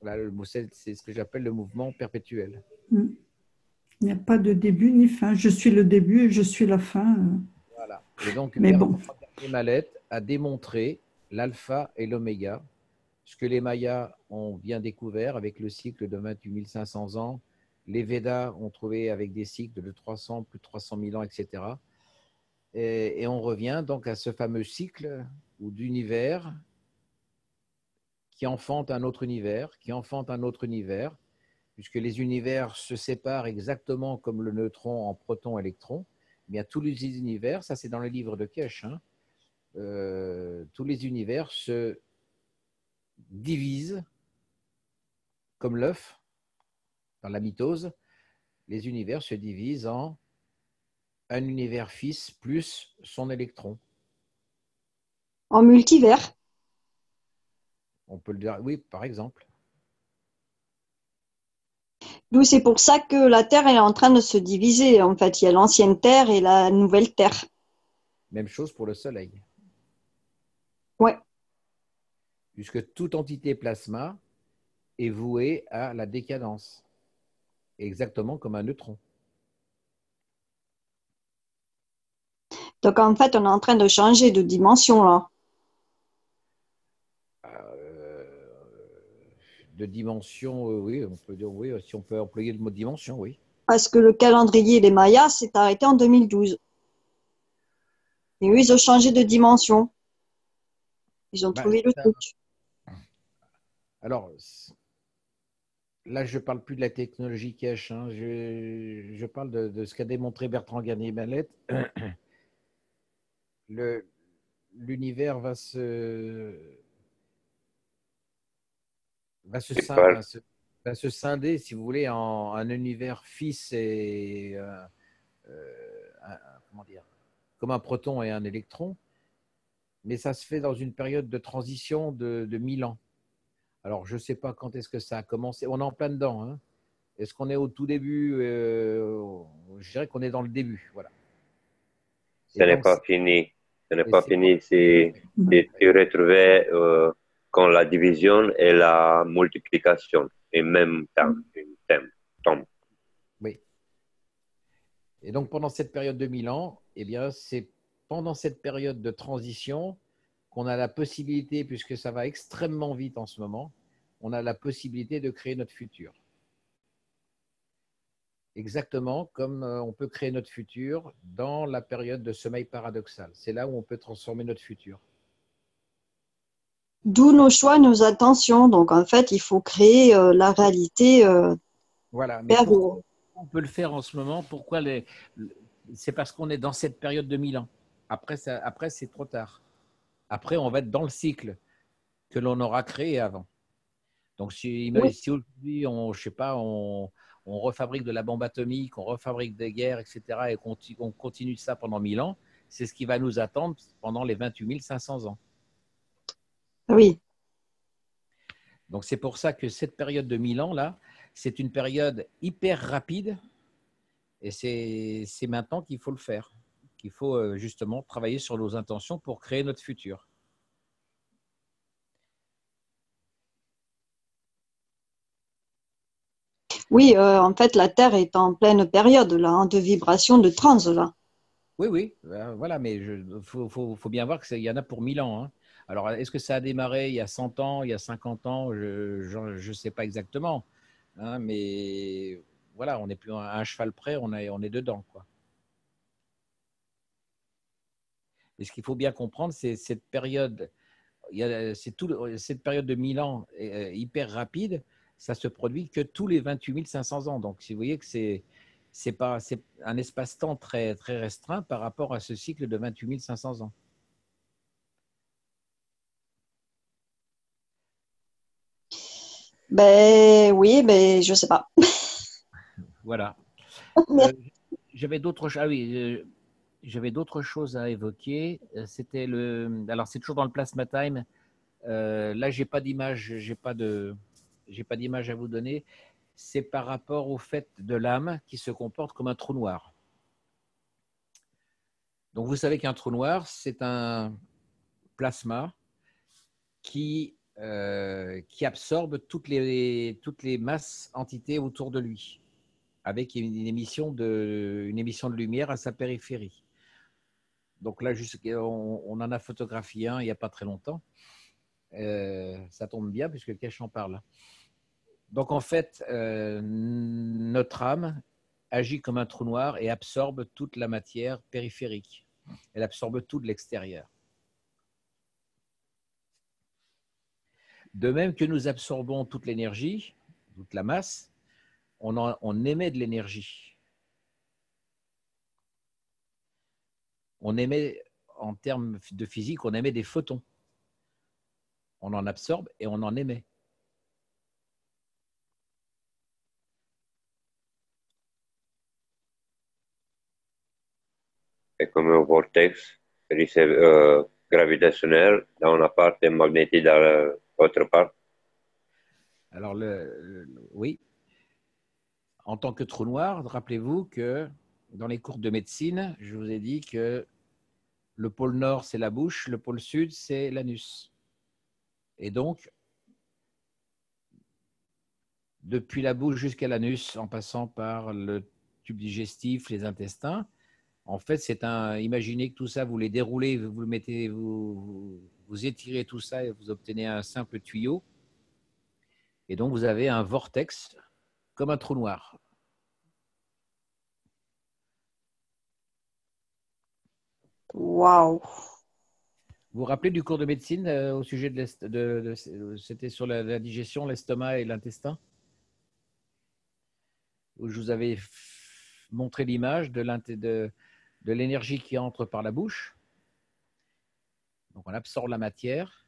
Voilà, c'est ce que j'appelle le mouvement perpétuel. Il n'y a pas de début ni fin. Je suis le début et je suis la fin. Voilà. Et donc, mais bon. Malet a démontré l'alpha et l'oméga, ce que les Mayas ont bien découvert avec le cycle de 28 500 ans. Les Védas ont trouvé avec des cycles de 300, plus de 300 000 ans, etc. Et on revient donc à ce fameux cycle d'univers qui enfante un autre univers, puisque les univers se séparent exactement comme le neutron en proton-électron. Bien, tous les univers, ça c'est dans le livre de Kesh, hein, tous les univers se divisent comme l'œuf dans la mitose. Les univers se divisent en un univers fils plus son électron. En multivers? On peut le dire, oui, par exemple. D'où c'est pour ça que la Terre est en train de se diviser. En fait, il y a l'ancienne Terre et la nouvelle Terre. Même chose pour le Soleil. Ouais. Puisque toute entité plasma est vouée à la décadence. Exactement comme un neutron. Donc en fait, on est en train de changer de dimension là. De dimension, oui, on peut dire oui, si on peut employer le mot dimension, oui. Parce que le calendrier des Mayas s'est arrêté en 2012. Et eux, ils ont changé de dimension. Ils ont trouvé le truc. Alors, là, je ne parle plus de la technologie Kesh, hein. Je parle de ce qu'a démontré Bertrand Garnier-Mallet. L'univers va se scinder, si vous voulez, en un univers fils et comment dire, comme un proton et un électron, mais ça se fait dans une période de transition de 1000 ans. Alors, je ne sais pas quand est-ce que ça a commencé. On est en plein dedans. Hein. Est-ce qu'on est au tout début? Je dirais qu'on est dans le début. Voilà. Ce n'est pas fini. Ce n'est pas fini si tu retrouvais quand la division et la multiplication en même temps. Oui. Et donc, pendant cette période de 1000 ans, eh bien, c'est pendant cette période de transition qu'on a la possibilité, puisque ça va extrêmement vite en ce moment, on a la possibilité de créer notre futur. Exactement comme on peut créer notre futur dans la période de sommeil paradoxal. C'est là où on peut transformer notre futur. D'où nos choix, nos intentions. Donc, en fait, il faut créer la réalité. Voilà, mais Vers- pourquoi on peut le faire en ce moment? C'est parce qu'on est dans cette période de 1000 ans. Après, c'est trop tard. Après, on va être dans le cycle que l'on aura créé avant. Donc, si Oui. aujourd'hui, je sais pas, on refabrique de la bombe atomique, on refabrique des guerres, etc., et qu'on continue ça pendant 1000 ans, c'est ce qui va nous attendre pendant les 28 500 ans. Oui. Donc, c'est pour ça que cette période de 1000 ans, là, c'est une période hyper rapide et c'est maintenant qu'il faut le faire, qu'il faut justement travailler sur nos intentions pour créer notre futur. Oui, en fait, la Terre est en pleine période là, de vibration, de trans là. Oui, oui, voilà, mais il faut bien voir qu'il y en a pour 1000 ans. Hein. Alors, est-ce que ça a démarré il y a 100 ans, il y a 50 ans? Je ne sais pas exactement. Hein, mais voilà, on n'est plus à un cheval près, on est dedans, quoi. Et ce qu'il faut bien comprendre, c'est cette période, cette période de 1000 ans hyper rapide, ça se produit que tous les 28 500 ans. Donc, si vous voyez que c'est un espace-temps très, très restreint par rapport à ce cycle de 28 500 ans. Ben oui, ben je sais pas. Voilà. J'avais d'autres j'avais d'autres choses à évoquer. C'était alors c'est toujours dans le plasma time. Là, j'ai pas d'image, j'ai pas d'image à vous donner. C'est par rapport au fait de l'âme qui se comporte comme un trou noir. Donc, vous savez qu'un trou noir, c'est un plasma qui absorbe toutes les masses entités autour de lui, avec une émission de lumière à sa périphérie. Donc là, on en a photographié un il n'y a pas très longtemps. Ça tombe bien puisque Kesh en parle. Donc en fait, notre âme agit comme un trou noir et absorbe toute la matière périphérique. Elle absorbe tout de l'extérieur. De même que nous absorbons toute l'énergie, toute la masse, on émet de l'énergie. On émet, en termes de physique, on émet des photons. On en absorbe et on en émet. C'est comme un vortex gravitationnel dans la part et magnétique dans l'autre part. Alors, oui. En tant que trou noir, rappelez-vous que dans les cours de médecine, je vous ai dit que le pôle nord, c'est la bouche, le pôle sud, c'est l'anus. Et donc, depuis la bouche jusqu'à l'anus, en passant par le tube digestif, les intestins, en fait, imaginez que tout ça, vous les déroulez, vous le mettez, vous étirez tout ça et vous obtenez un simple tuyau. Et donc, vous avez un vortex comme un trou noir. Waouh! Vous vous rappelez du cours de médecine au sujet c'était sur la digestion, l'estomac et l'intestin, où je vous avais montré l'image de l'énergie qui entre par la bouche. Donc on absorbe la matière.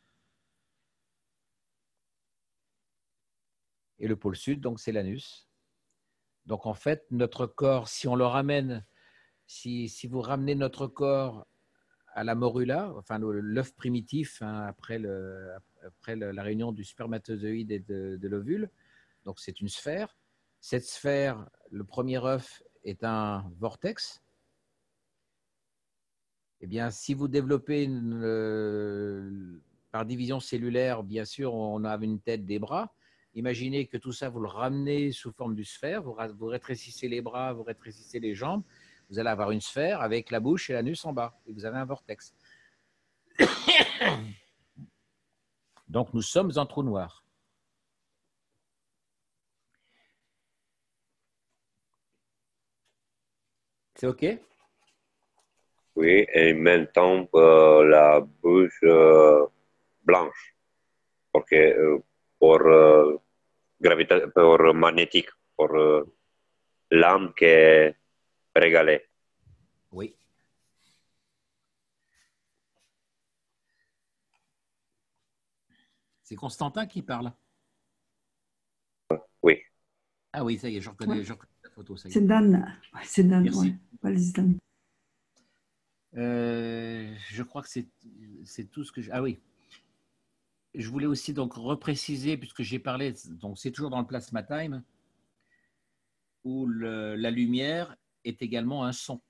Et le pôle sud, donc c'est l'anus. Donc en fait, notre corps, si on le ramène, si vous ramenez notre corps à la morula, enfin l'œuf primitif, hein, après la réunion du spermatozoïde et de l'ovule, donc c'est une sphère. Cette sphère, le premier œuf est un vortex. Eh bien, si vous développez par division cellulaire, bien sûr, on a une tête, des bras. Imaginez que tout ça, vous le ramenez sous forme de sphère, vous rétrécissez les bras, vous rétrécissez les jambes, vous allez avoir une sphère avec la bouche et l'anus en bas, et vous avez un vortex. Donc, nous sommes un trou noir. C'est OK? Oui, et en même temps, la bouche blanche. Porque, por magnétique, pour l'âme qui est régalée. Oui. C'est Constantin qui parle. Oui. Ah oui, ça y est, je reconnais la photo. Ça y est. C'est Dan. Ouais, c'est Dan, Merci. ouais. Valise Dan. Je crois que c'est tout ce que Ah oui. Je voulais aussi donc repréciser, puisque j'ai parlé, donc c'est toujours dans le plasma time, où la lumière est également un son.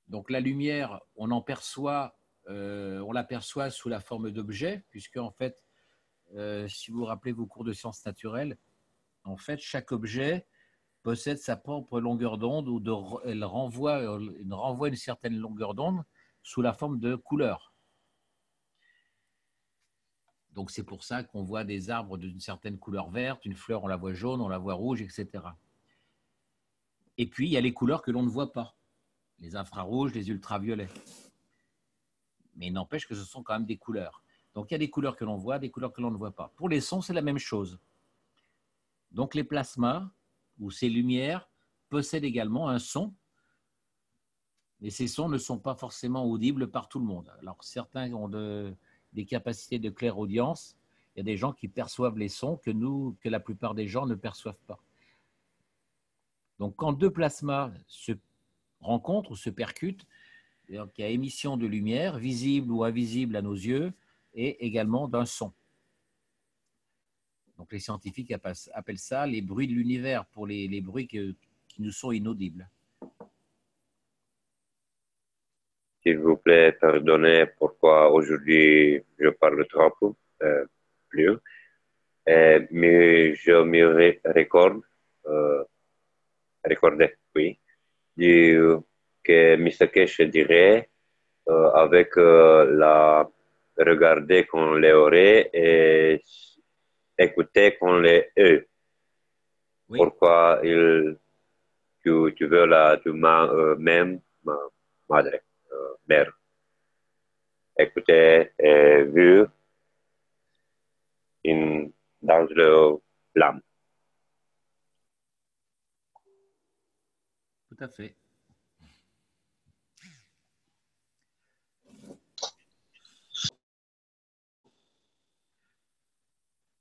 Donc la lumière, on l'aperçoit sous la forme d'objets, puisque en fait, si vous vous rappelez vos cours de sciences naturelles, en fait, chaque objet possède sa propre longueur d'onde ou elle renvoie une certaine longueur d'onde sous la forme de couleurs. Donc c'est pour ça qu'on voit des arbres d'une certaine couleur verte, une fleur on la voit jaune, on la voit rouge, etc. Et puis il y a les couleurs que l'on ne voit pas, les infrarouges, les ultraviolets. Mais il n'empêche que ce sont quand même des couleurs. Donc il y a des couleurs que l'on voit, des couleurs que l'on ne voit pas. Pour les sons, c'est la même chose. Donc les plasmas, ou ces lumières, possèdent également un son, mais ces sons ne sont pas forcément audibles par tout le monde. Alors certains ont des capacités de clairaudience, il y a des gens qui perçoivent les sons que la plupart des gens ne perçoivent pas. Donc quand deux plasmas se rencontrent ou se percutent, il y a émission de lumière, visible ou invisible à nos yeux, et également d'un son. Donc les scientifiques appellent ça les bruits de l'univers, pour les bruits qui nous sont inaudibles. S'il vous plaît, pardonnez pourquoi aujourd'hui je parle trop plus. Mais je me recordais, oui, que Mr. Keshe dirait avec la regarder con les oreilles et écouter con les yeux. Oui. Pourquoi tu veux même mère écouter et vu dans l'âme. Tout à fait.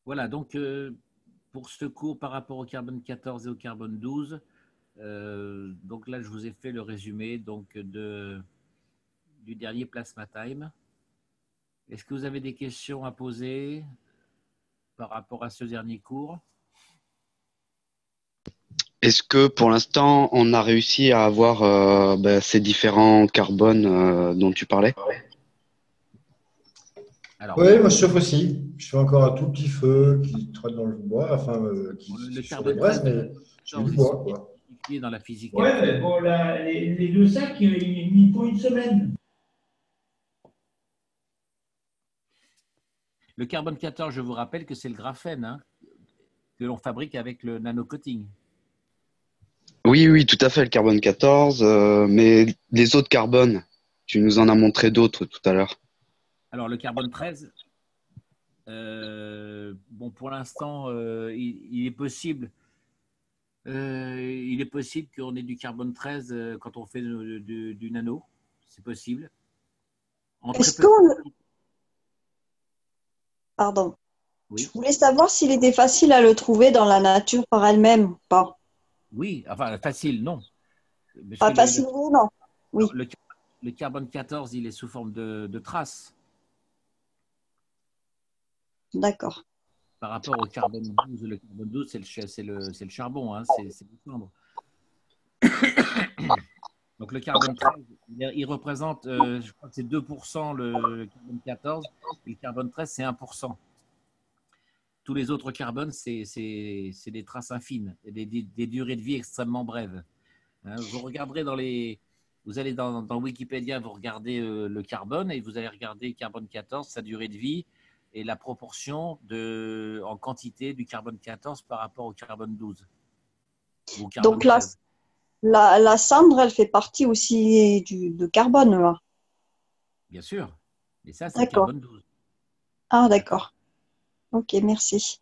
Voilà, donc pour ce cours par rapport au carbone 14 et au carbone 12, donc là je vous ai fait le résumé donc, du dernier Plasma Time. Est-ce que vous avez des questions à poser par rapport à ce dernier cours? Est-ce que pour l'instant, on a réussi à avoir ces différents carbones dont tu parlais? Alors, oui, moi je chauffe aussi. Je fais encore un tout petit feu qui trotte dans le bois, enfin le sur carbone les braises, 13, mais je fais du bois, quoi. Dans la physique. Oui, mais bon, les deux sacs, il faut une semaine. Le carbone 14, je vous rappelle que c'est le graphène hein, que l'on fabrique avec le nanocoating. Oui, oui, tout à fait, le carbone 14, mais les autres carbones, tu nous en as montré d'autres tout à l'heure. Alors, le carbone 13, bon, pour l'instant, il est possible qu'on ait du carbone 13 quand on fait du nano. C'est possible. Est-ce qu'on... Pardon. Oui. Je voulais savoir s'il était facile à le trouver dans la nature par elle-même ou pas. Oui, enfin, facile, non. Pas facile, non. Oui. Le carbone 14, il est sous forme de traces. D'accord. Par rapport au carbone 12, le carbone 12, c'est le charbon, hein, c'est le cendre. Donc le carbone 13, il représente, je crois que c'est 2% le carbone 14, et le carbone 13, c'est 1%. Tous les autres carbones, c'est des traces infimes, et des durées de vie extrêmement brèves. Hein, vous regarderez vous allez dans Wikipédia, vous regardez le carbone, et vous allez regarder carbone 14, sa durée de vie, et la proportion en quantité du carbone 14 par rapport au carbone 12. Ou carbone donc 13. La cendre, elle fait partie aussi de carbone, là. Bien sûr, mais ça, c'est le carbone 12. Ah, d'accord. Ok, merci.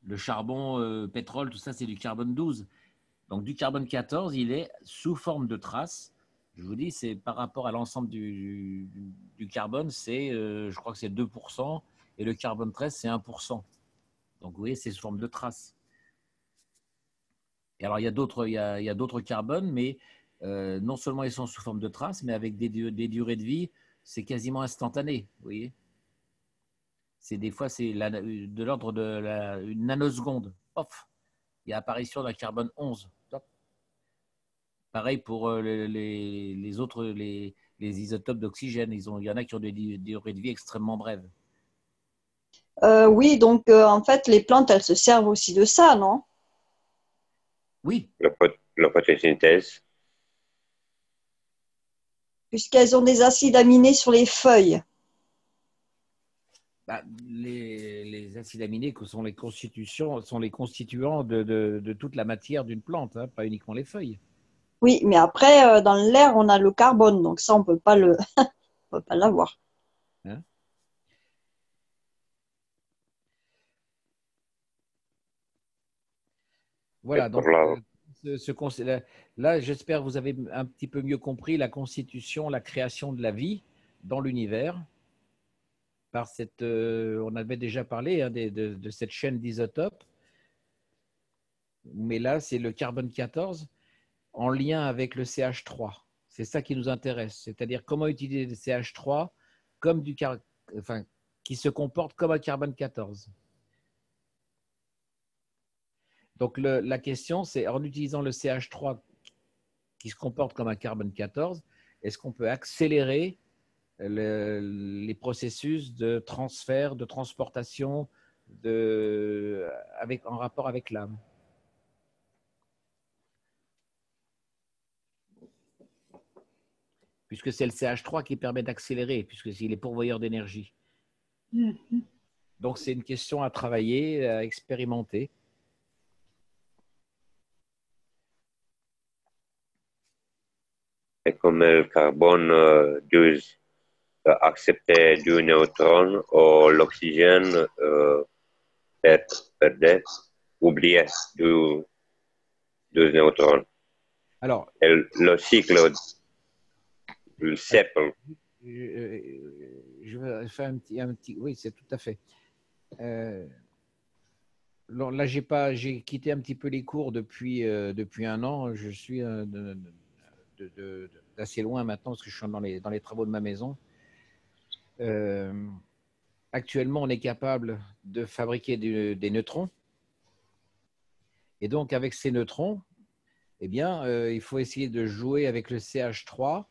Le charbon, pétrole, tout ça, c'est du carbone 12. Donc du carbone 14, il est sous forme de traces. Je vous dis, c'est par rapport à l'ensemble du carbone, c'est, je crois que c'est 2%, et le carbone 13, c'est 1%. Donc vous voyez, c'est sous forme de traces. Et alors il y a d'autres carbones, mais non seulement ils sont sous forme de traces, mais avec des durées de vie, c'est quasiment instantané. Vous voyez, c'est des fois c'est de l'ordre de une nanoseconde. Pof, il y a apparition d'un carbone 11. Top. Pareil pour les autres, les isotopes d'oxygène. Il y en a qui ont des durées de vie extrêmement brèves. Oui, donc en fait, les plantes, elles se servent aussi de ça, non? Oui. La photosynthèse. Puisqu'elles ont des acides aminés sur les feuilles. Bah, les acides aminés sont les constituants de toute la matière d'une plante, hein, pas uniquement les feuilles. Oui, mais après, dans l'air, on a le carbone, donc ça, on peut pas on peut pas l'avoir. Hein? Voilà, donc là, j'espère que vous avez un petit peu mieux compris la constitution, la création de la vie dans l'univers. Par on avait déjà parlé hein, de cette chaîne d'isotopes, mais là, c'est le carbone 14 en lien avec le CH3. C'est ça qui nous intéresse, c'est-à-dire comment utiliser le CH3 comme qui se comporte comme un carbone 14. Donc la question, c'est en utilisant le CH3 qui se comporte comme un carbone 14, est-ce qu'on peut accélérer les processus de transfert, de transportation en rapport avec l'âme? Puisque c'est le CH3 qui permet d'accélérer, puisque c'est les pourvoyeurs d'énergie. Donc c'est une question à travailler, à expérimenter. Et comme le carbone 12 accepter du neutron ou l'oxygène perdait, oubliait du neutron. Alors, et le cycle, le cercle. Je vais faire un petit oui, c'est tout à fait. Là, j'ai quitté un petit peu les cours depuis un an. Je suis d'assez loin maintenant parce que je suis dans les travaux de ma maison. Actuellement, on est capable de fabriquer des neutrons. Et donc, avec ces neutrons, eh bien, il faut essayer de jouer avec le CH3,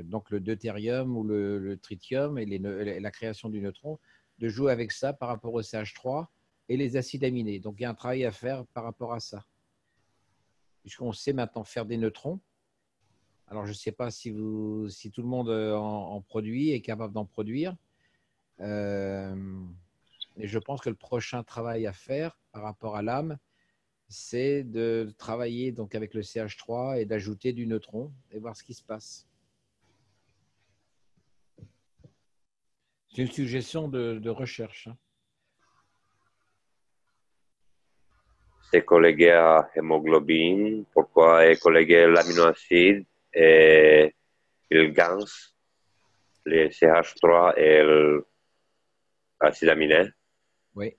donc le deutérium ou le tritium et la création du neutron, de jouer avec ça par rapport au CH3 et les acides aminés. Donc, il y a un travail à faire par rapport à ça. Puisqu'on sait maintenant faire des neutrons. Alors, je ne sais pas si tout le monde en produit, est capable d'en produire. Et je pense que le prochain travail à faire par rapport à l'âme, c'est de travailler donc avec le CH3 et d'ajouter du neutron et voir ce qui se passe. C'est une suggestion de recherche. Hein. C'est collégué à hémoglobine, pourquoi est collégué l'aminoacide et il gagne les CH3 et l'acide aminé. Oui.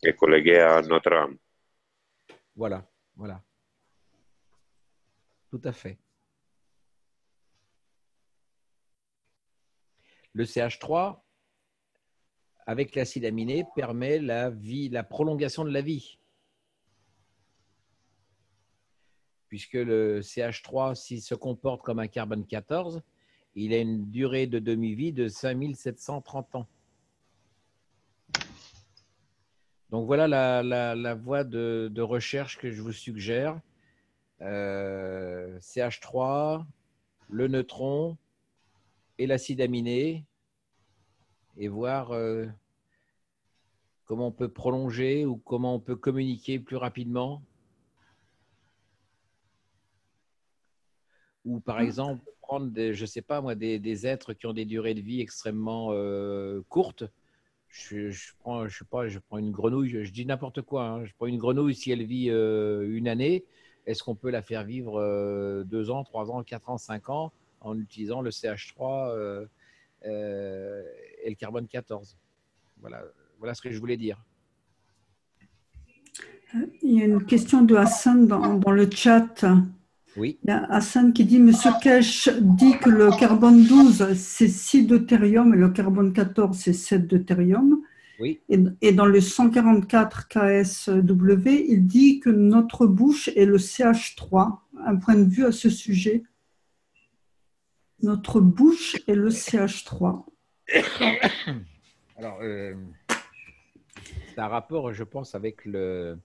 Est collégué à notre âme. Voilà, voilà. Tout à fait. Le CH3, avec l'acide aminé, permet la prolongation de la vie. Puisque le CH3, s'il se comporte comme un carbone 14, il a une durée de demi-vie de 5730 ans. Donc voilà la voie de recherche que je vous suggère. CH3, le neutron et l'acide aminé, et voir comment on peut prolonger ou comment on peut communiquer plus rapidement. ou par exemple prendre je sais pas moi, des êtres qui ont des durées de vie extrêmement courtes. Je prends une grenouille, je dis n'importe quoi, hein. Je prends une grenouille, si elle vit une année, est-ce qu'on peut la faire vivre 2 ans, 3 ans, 4 ans, 5 ans en utilisant le CH3 et le carbone 14? Voilà ce que je voulais dire. Il y a une question de Hassan dans le chat. Oui. Il y a Hassan qui dit, Monsieur Kesh dit que le carbone 12, c'est 6 deutérium et le carbone 14, c'est 7 deutérium. Oui. Et dans le 144 KSW, il dit que notre bouche est le CH3. Un point de vue à ce sujet. Notre bouche est le CH3. Alors, c'est un rapport, je pense, avec le...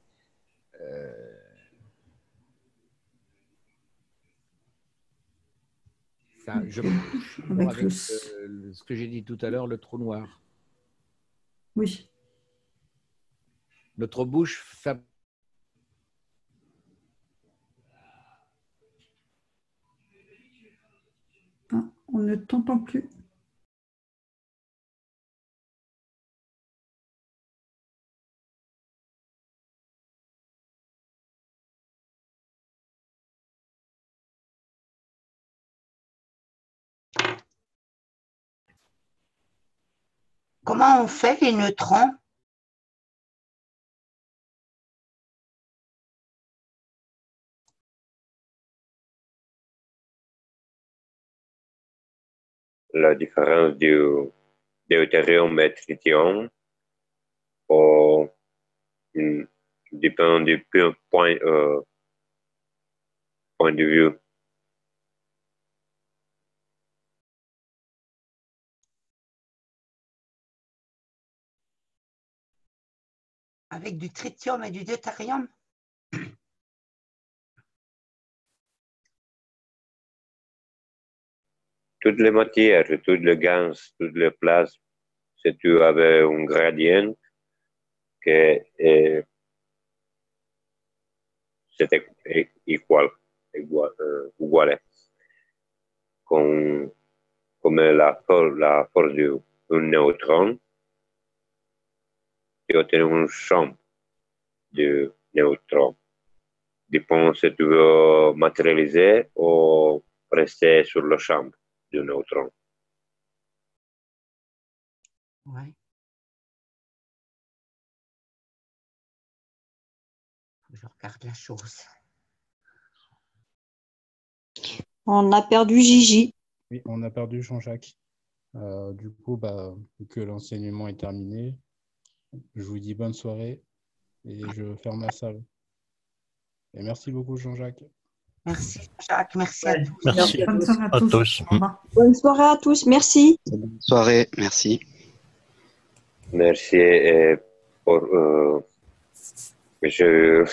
je avec avec ce que j'ai dit tout à l'heure, le trou noir. Oui. Notre bouche Ah, on ne t'entend plus. Comment on fait les neutrons? La différence du deutérium et tritium dépend du point de vue. Avec du tritium et du deutérium? Toutes les matières, toutes les gaz, toutes les plasmes, si tu avais un gradient que c'était égal, comme la force d'un neutron, tu obtiens un champ de neutrons. Dépend si tu veux matérialiser ou rester sur le champ du neutron. Oui. Je regarde la chose. On a perdu Gigi. Oui, on a perdu Jean-Jacques. Du coup, vu que l'enseignement est terminé, je vous dis bonne soirée et je ferme la salle. Et merci beaucoup, Jean-Jacques. Merci, Jacques. Merci à tous. Merci Bonne soirée à tous. Bonne soirée à tous. Merci. Bonne soirée, merci. Merci. Je